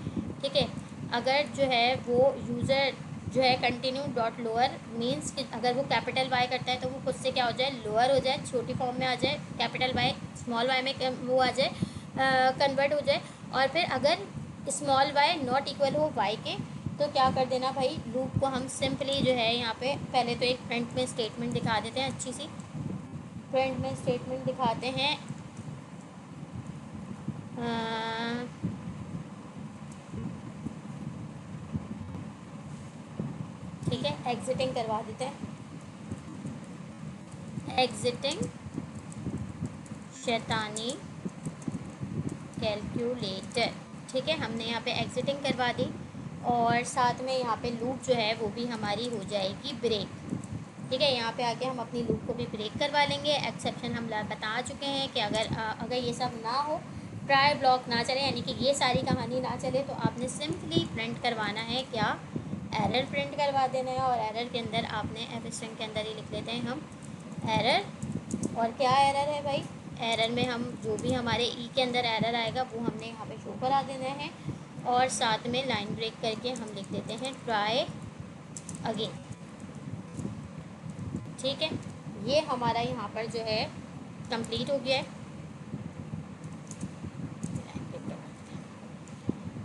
ठीक है, अगर जो है वो यूज़र जो है कंटिन्यू डॉट लोअर मीन्स कि अगर वो कैपिटल वाई करता है तो वो खुद से क्या हो जाए, लोअर हो जाए, छोटी फॉर्म में आ जाए, कैपिटल वाई स्मॉल वाई में वो आ जाए, कन्वर्ट हो जाए। और फिर अगर स्मॉल वाई नॉट इक्वल हो वाई के, तो क्या कर देना भाई, लूप को हम सिंपली जो है यहाँ पे पहले तो एक फ्रंट में स्टेटमेंट दिखा देते हैं, अच्छी सी फ्रंट में स्टेटमेंट दिखाते हैं। ठीक है, एग्जिटिंग करवा देते हैं, एग्जिटिंग शैतानी कैलकुलेटर। ठीक है, हमने यहाँ पे एग्जिटिंग करवा दी, और साथ में यहाँ पे लूप जो है वो भी हमारी हो जाएगी ब्रेक। ठीक है, यहाँ पे आके हम अपनी लूप को भी ब्रेक करवा लेंगे। एक्सेप्शन हम बता चुके हैं कि अगर ये सब ना हो, ट्राई ब्लॉक ना चले, यानी कि ये सारी कहानी ना चले, तो आपने सिंपली प्रिंट करवाना है क्या, एरर प्रिंट करवा देना है। और एरर के अंदर आपने एफ स्ट्रिंग के अंदर ही लिख लेते हैं हम एरर। और क्या एरर है भाई, एरर में हम जो भी हमारे ई के अंदर एरर आएगा वो हमने यहाँ पे शो करा देना है, और साथ में लाइन ब्रेक करके हम लिख देते हैं ट्राई अगेन। ठीक है, ये हमारा यहाँ पर जो है कंप्लीट हो गया है।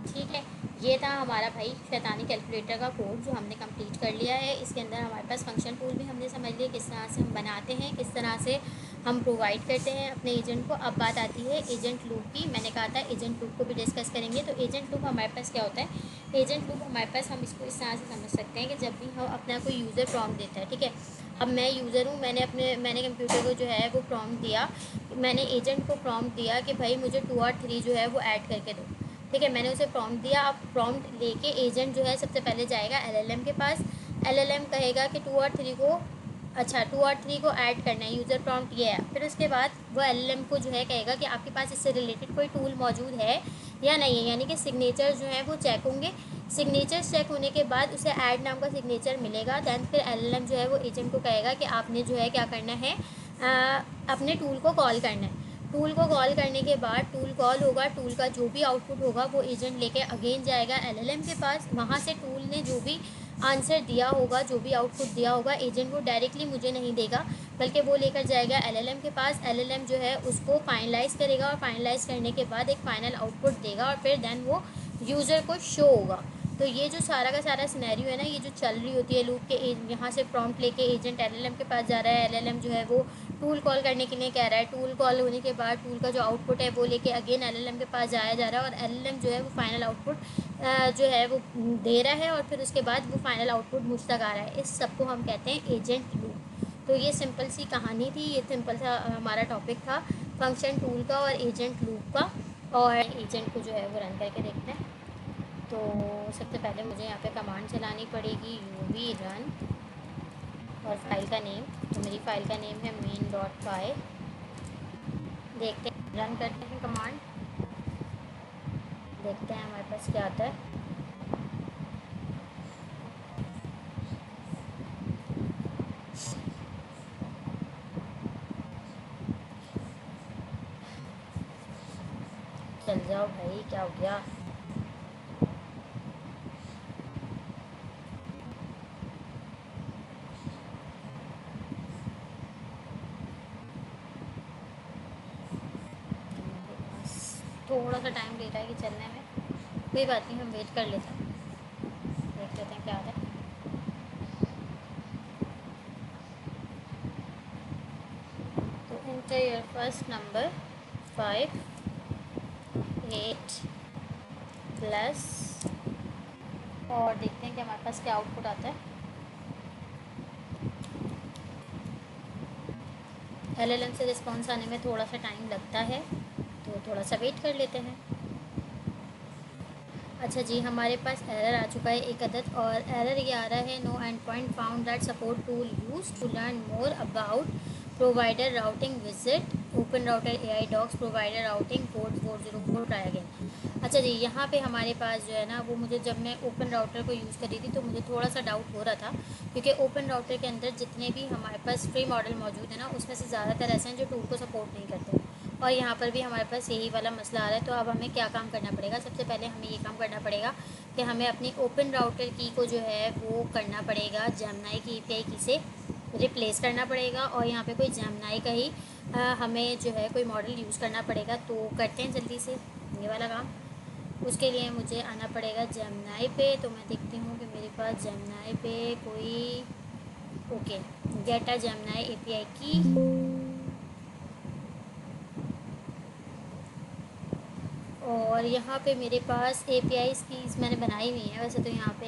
ठीक है, ये था हमारा भाई शैतानी कैलकुलेटर का कोड जो हमने कंप्लीट कर लिया है। इसके अंदर हमारे पास फंक्शन टूल भी हमने समझ लिया, किस तरह से हम बनाते हैं, किस तरह से हम प्रोवाइड करते हैं अपने एजेंट को। अब बात आती है एजेंट लूप की। मैंने कहा था एजेंट लूप को भी डिस्कस करेंगे। तो एजेंट लूप हमारे पास क्या होता है, एजेंट लूप हमारे पास, हम इसको इस तरह से समझ सकते हैं कि जब भी हम अपना कोई यूज़र प्रॉम्प्ट देता है, ठीक है, अब मैं यूज़र हूँ, मैंने कंप्यूटर को जो है वो प्रॉम्प्ट दिया, मैंने एजेंट को प्रॉम्प्ट दिया कि भाई मुझे 2 और 3 जो है वो ऐड करके दो। ठीक है, मैंने उसे प्रॉम्प्ट दिया। अब प्रॉम्प्ट लेके एजेंट जो है सबसे पहले जाएगा एलएलएम के पास, एलएलएम कहेगा कि 2 और 3 को, अच्छा 2 और 3 को ऐड करना है, यूज़र प्रॉम्प्ट ये है। फिर उसके बाद वो एलएलएम को जो है कहेगा कि आपके पास इससे रिलेटेड कोई टूल मौजूद है या नहीं है, यानी कि सिग्नेचर जो है वो चेक होंगे। सिग्नेचर चेक होने के बाद उसे ऐड नाम का सिग्नेचर मिलेगा। दैन फिर एलएलएम जो है वो एजेंट को कहेगा कि आपने जो है क्या करना है, अपने टूल को कॉल करना है। टूल को कॉल करने के बाद टूल कॉल होगा, टूल का जो भी आउटपुट होगा वो एजेंट लेके अगेन जाएगा एलएलएम के पास। वहाँ से टूल ने जो भी आंसर दिया होगा, जो भी आउटपुट दिया होगा, एजेंट वो डायरेक्टली मुझे नहीं देगा, बल्कि वो लेकर जाएगा एलएलएम के पास। एलएलएम जो है उसको फाइनलाइज करेगा, और फाइनलाइज करने के बाद एक फ़ाइनल आउटपुट देगा, और फिर देन वो यूज़र को शो होगा। तो ये जो सारा का सारा सिनेरियो है ना, ये जो चल रही होती है लूप के, यहाँ से प्रॉम्प्ट लेके एजेंट एलएलएम के पास जा रहा है, एलएलएम जो है वो टूल कॉल करने के लिए कह रहा है, टूल कॉल होने के बाद टूल का जो आउटपुट है वो लेके अगेन एलएलएम के पास जाया जा रहा है, और एलएलएम जो है वो फाइनल आउटपुट जो है वो दे रहा है, और फिर उसके बाद वो फाइनल आउटपुट मुझ तक आ रहा है। इस सब को हम कहते हैं एजेंट लूप। तो ये सिंपल सी कहानी थी, ये सिंपल सा हमारा टॉपिक था फंक्शन टूल का और एजेंट लूप का। और एजेंट को जो है वो रन करके देखते हैं। तो सबसे पहले मुझे यहाँ पे कमांड चलानी पड़ेगी, uv रन, और फाइल का नेम, तो मेरी फाइल का नेम है main.py। देखते हैं, रन करते हैं कमांड, देखते हैं हमारे पास क्या आता है। चल जाओ भाई, क्या हो गया। थोड़ा सा टाइम ले रहा है कि चलने में, कोई बात नहीं, हम वेट कर लेते हैं, देख लेते हैं क्या आता है। तो enter your first number 5 8 plus, और देखते हैं कि हमारे पास क्या आउटपुट आता है। एलएलएम से रिस्पॉन्स आने में थोड़ा सा टाइम लगता है, तो थोड़ा सा वेट कर लेते हैं। अच्छा जी, हमारे पास एरर आ चुका है एक अदद, और एरर ये आ रहा है, no end point found that support tool use to learn more about provider routing visit open router AI docs provider routing port 404 try again. अच्छा जी, यहाँ पे हमारे पास जो है ना, वो मुझे जब मैं ओपन राउटर को यूज़ करी थी तो मुझे थोड़ा सा डाउट हो रहा था, क्योंकि ओपन राउटर के अंदर जितने भी हमारे पास फ्री मॉडल मौजूद है ना, उसमें से ज़्यादातर ऐसे हैं जो टूल को सपोर्ट नहीं करते, और यहाँ पर भी हमारे पास यही वाला मसला आ रहा है। तो अब हमें क्या काम करना पड़ेगा? सबसे पहले हमें ये काम करना पड़ेगा कि हमें अपनी ओपन राउटर की को जो है वो करना पड़ेगा, जेमिनी की एपीआई की से रिप्लेस करना पड़ेगा, और यहाँ पे कोई जेमिनी का ही हमें जो है कोई मॉडल यूज़ करना पड़ेगा। तो करते हैं जल्दी से ये वाला काम। उसके लिए मुझे आना पड़ेगा जेमिनी पे। तो मैं देखती हूँ कि मेरे पास जेमिनी पे कोई, okay, get a Gemini API की, और यहाँ पे मेरे पास एपीआई कीज़ मैंने बनाई हुई हैं वैसे तो यहाँ पे।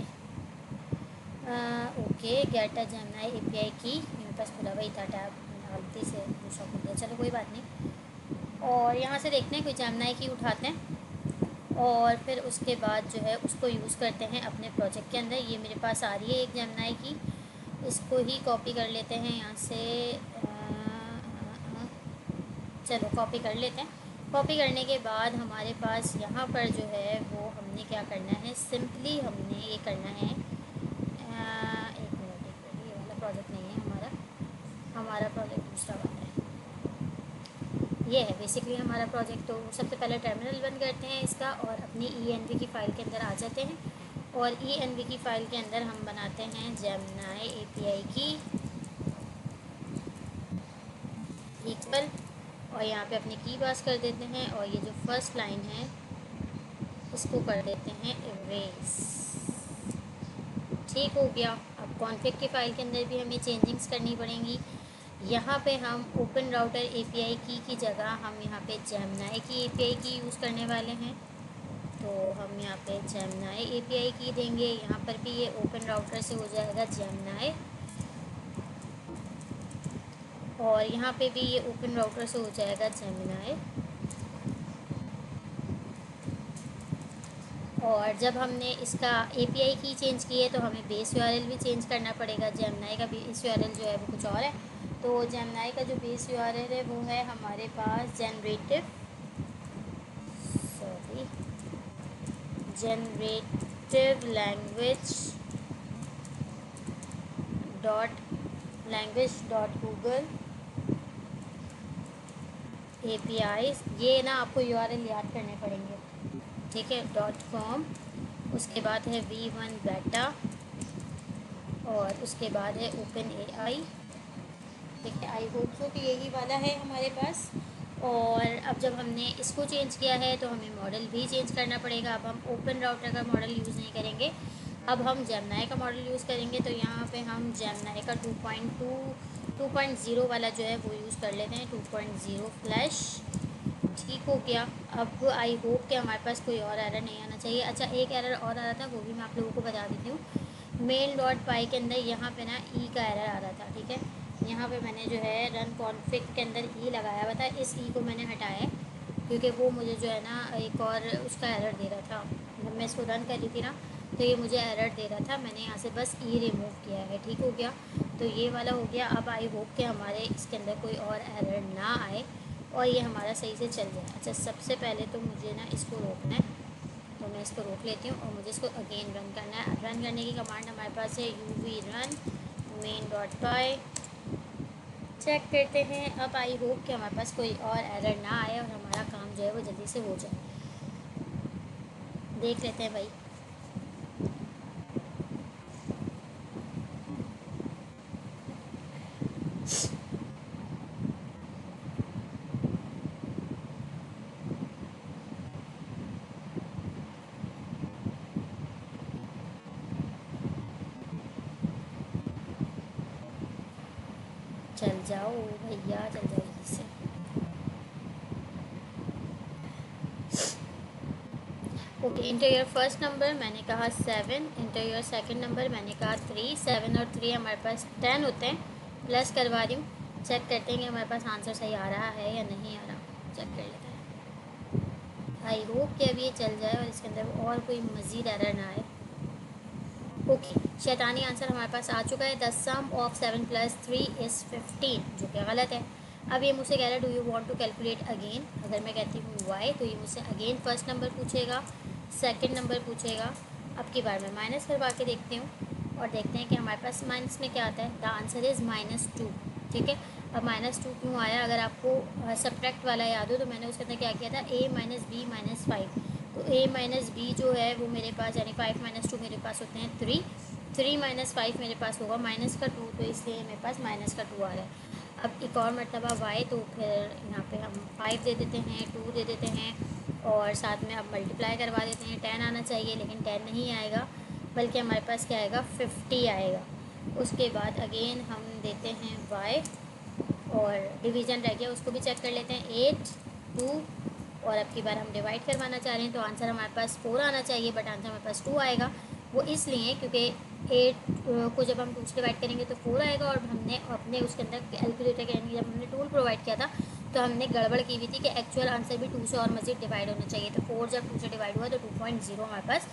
Okay, get a Gemini API की मेरे पास खुला हुआ ही था टैब, मैंने गलती से दूसरा खोल दिया, चलो कोई बात नहीं। और यहाँ से देखते हैं कोई जेमिनी की उठाते हैं, और फिर उसके बाद जो है उसको यूज़ करते हैं अपने प्रोजेक्ट के अंदर। ये मेरे पास आ रही है एक जेमिनी की, इसको ही कॉपी कर लेते हैं यहाँ से। चलो कॉपी कर लेते हैं। कॉपी करने के बाद हमारे पास यहाँ पर जो है वो हमने क्या करना है, सिंपली हमने ये करना है, एक मिनट, ये वाला प्रोजेक्ट नहीं है हमारा, हमारा प्रोजेक्ट दूसरा वाला है, ये है बेसिकली हमारा प्रोजेक्ट। तो सबसे पहले टर्मिनल बंद करते हैं इसका, और अपनी ENV की फ़ाइल के अंदर आ जाते हैं, और ENV की फ़ाइल के अंदर हम बनाते हैं जेमिनी एपीआई की इक्वल, और यहाँ पे अपनी की पास कर देते हैं, और ये जो फर्स्ट लाइन है इसको कर देते हैं इरेज। ठीक हो गया। अब कॉन्फ़िग की फ़ाइल के अंदर भी हमें चेंजिंग्स करनी पड़ेंगी। यहाँ पे हम ओपन राउटर एपीआई की जगह हम यहाँ पे जेमिनी की एपीआई की यूज़ करने वाले हैं। तो हम यहाँ पे जेमिनी एपीआई की देंगे, यहाँ पर भी ये ओपन राउटर से हो जाएगा जेमिनी, और यहाँ पे भी ये ओपन राउटर से हो जाएगा जेमिनी। और जब हमने इसका एपीआई की चेंज की है तो हमें बेस यूआरएल भी चेंज करना पड़ेगा। जेमिनी का बेस यूआरएल जो है वो कुछ और है। तो जेमिनी का जो बेस यूआरएल है वो है हमारे पास जनरेटिव लैंग्वेज डॉट APIs, ये ना आपको यूआरएल याद करने पड़ेंगे, ठीक है, .com, उसके बाद है V1 बेटा, और उसके बाद है ओपन AI, ठीक है। आई होप सो कि यही वाला है हमारे पास। और अब जब हमने इसको चेंज किया है तो हमें मॉडल भी चेंज करना पड़ेगा। अब हम ओपन राउटर का मॉडल यूज़ नहीं करेंगे, अब हम जेमिनी का मॉडल यूज़ करेंगे। तो यहाँ पे हम जेमिनी का 2.0 वाला जो है वो यूज़ कर लेते हैं, 2.0 फ्लैश। ठीक हो गया। अब आई होप कि हमारे पास कोई और एरर नहीं आना चाहिए। अच्छा, एक एरर और आ रहा था, वो भी मैं आप लोगों को बता देती हूँ। main.py के अंदर यहाँ पे ना का एरर आ रहा था, ठीक है। यहाँ पे मैंने जो है रन कॉन्फ़िग के अंदर लगाया हुआ था, इस को मैंने हटाया है, क्योंकि वो मुझे जो है ना एक और उसका एरर दे रहा था। जब मैं इसको रन कर रही थी ना तो ये मुझे एरर दे रहा था, मैंने यहाँ से बस रिमूव किया है। ठीक हो गया, तो ये वाला हो गया। अब आई होप कि हमारे इसके अंदर कोई और एरर ना आए और ये हमारा सही से चल जाए। अच्छा, सबसे पहले तो मुझे ना इसको रोकना है, तो मैं इसको रोक लेती हूँ और मुझे इसको अगेन रन करना है। रन करने की कमांड हमारे पास है uv run main.py। चेक करते हैं। अब आई होप कि हमारे पास कोई और एरर ना आए और हमारा काम जो है वो जल्दी से हो जाए। देख लेते हैं भाई। चल जाओ भैया, चल जाओ जल्दी से। Okay, inter your first number, मैंने कहा 7। इंटर योर सेकंड नंबर, मैंने कहा 3। 7 और 3 हमारे पास 10 होते हैं। प्लस करवा रही हूँ, चेक करते हैं कि हमारे पास आंसर सही आ रहा है या नहीं आ रहा। चेक कर लेते हैं। आई होप कि अब ये चल जाए और इसके अंदर और कोई मज़ीद एरर ना आए। ओके, शैतानी आंसर हमारे पास आ चुका है। द सम ऑफ 7 + 3 इज़ 15, जो कि गलत है। अब ये मुझसे कह रहा है do you want to calculate again. अगर मैं कहती हूँ वाई तो ये मुझसे अगेन फर्स्ट नंबर पूछेगा, सेकंड नंबर पूछेगा। अब की बार मैं माइनस करवा के देखती हूँ और देखते हैं कि हमारे पास माइनस में क्या आता है। The answer is -2। ठीक है, अब -2 क्यों आया? अगर आपको सब्ट्रैक्ट वाला याद हो तो मैंने उसके अंदर क्या किया था, a - b - 5। तो a - b जो है वो मेरे पास, यानी 5 - 2 मेरे पास होते हैं 3। 3 - 5 मेरे पास होगा -2, तो इसलिए मेरे पास -2 आ रहा है। अब एक और मरतबा y, तो फिर यहाँ पे हम 5 दे देते हैं, 2 दे देते हैं और साथ में अब मल्टीप्लाई करवा देते हैं। 10 आना चाहिए लेकिन 10 नहीं आएगा, बल्कि हमारे पास क्या आएगा, 50 आएगा। उसके बाद अगेन हम देते हैं y और डिवीज़न रह गया, उसको भी चेक कर लेते हैं। 8, 2 और अब की बार हम डिवाइड करवाना चाह रहे हैं तो आंसर हमारे पास 4 आना चाहिए, बट आंसर हमारे पास 2 आएगा। वो इसलिए क्योंकि 8 को जब हम 2 से डिवाइड करेंगे तो 4 आएगा, और हमने अपने उसके अंदर कैलकुलेटर के यानी जब हमने टूल प्रोवाइड किया था तो हमने गड़बड़ की हुई थी कि एक्चुअल आंसर भी 2 से और मज़ीद डिवाइड होना चाहिए। तो 4 जब 2 से डिवाइड हुआ तो 2.0 हमारे पास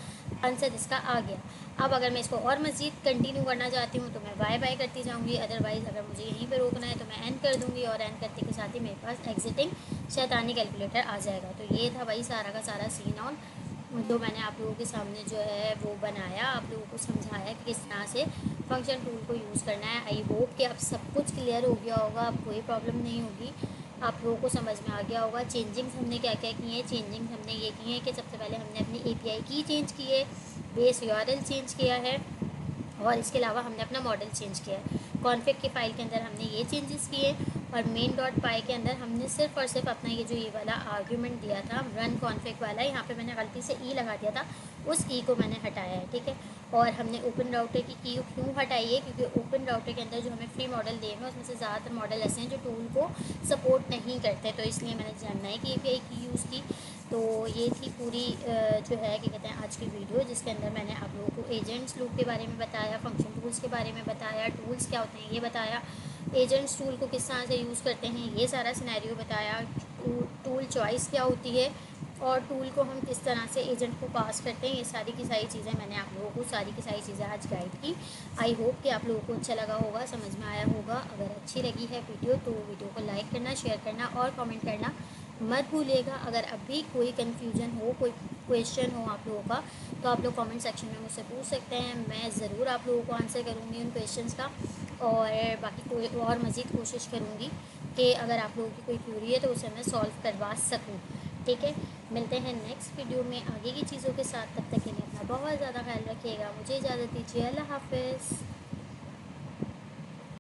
आंसर इसका आ गया। अब अगर मैं इसको और मज़ीद कंटिन्यू करना चाहती हूँ तो मैं बाय बाय करती जाऊँगी, अदरवाइज़ अगर मुझे यहीं पे रोकना है तो मैं एंड कर दूँगी और एंड करते के साथ ही मेरे पास एग्जिटिंग शैतानी कैलकुलेटर आ जाएगा। तो ये था भाई सारा का सारा सीन ऑन, जो मैंने आप लोगों के सामने जो है वो बनाया, आप लोगों को समझाया कि किस तरह से फंक्शन टूल को यूज़ करना है। आई होप कि अब सब कुछ क्लियर हो गया होगा, अब कोई प्रॉब्लम नहीं होगी, आप लोगों को समझ में आ गया होगा। चेंजिंग्स हमने क्या क्या की है, चेंजिंग्स हमने ये की है कि सबसे पहले हमने अपनी API की चेंज की है, बेस URL चेंज किया है और इसके अलावा हमने अपना मॉडल चेंज किया है। कॉन्फ़िग की फ़ाइल के अंदर हमने ये चेंजेस किए और main.py के अंदर हमने सिर्फ और सिर्फ अपना ये वाला आर्ग्यूमेंट दिया था रन कॉन्फ़िग वाला, यहाँ पे मैंने गलती से ई लगा दिया था, उस ई को मैंने हटाया है। ठीक है, और हमने ओपन राउटर की क्यों हटाई है, क्योंकि ओपन राउटर के अंदर जो हमें फ्री मॉडल दिए हैं उसमें से ज़्यादातर मॉडल ऐसे हैं जो टूल को सपोर्ट नहीं करते, तो इसलिए मैंने जानना की API की यूज़ की। तो ये थी पूरी जो है क्या कहते हैं आज की वीडियो, जिसके अंदर मैंने आप लोगों को एजेंट्स लूप के बारे में बताया, फंक्शन टूल्स के बारे में बताया, टूल्स क्या होते हैं ये बताया, एजेंट्स टूल को किस तरह से यूज़ करते हैं ये सारा सिनेरियो बताया, टूल चॉइस क्या होती है और टूल को हम किस तरह से एजेंट को पास करते हैं, ये सारी की सारी चीज़ें मैंने आप लोगों को सारी की सारी चीज़ें आज गाइड की। आई होप कि आप लोगों को अच्छा लगा होगा, समझ में आया होगा। अगर अच्छी लगी है वीडियो तो वीडियो को लाइक करना, शेयर करना और कमेंट करना मत भूलिएगा। अगर अभी कोई कन्फ्यूजन हो, कोई क्वेश्चन हो आप लोगों का, तो आप लोग कमेंट सेक्शन में मुझसे पूछ सकते हैं, मैं ज़रूर आप लोगों को आंसर करूँगी उन क्वेश्चंस का। और बाकी कोई और मज़ीद कोशिश करूँगी कि अगर आप लोगों की कोई क्यूरी है तो उसे मैं सॉल्व करवा सकूँ। ठीक है, मिलते हैं नेक्स्ट वीडियो में आगे की चीज़ों के साथ, तब तक के लिए अपना बहुत ज़्यादा ख्याल रखिएगा। मुझे इजाज़त दीजिए, अल्लाह हाफ़िज़।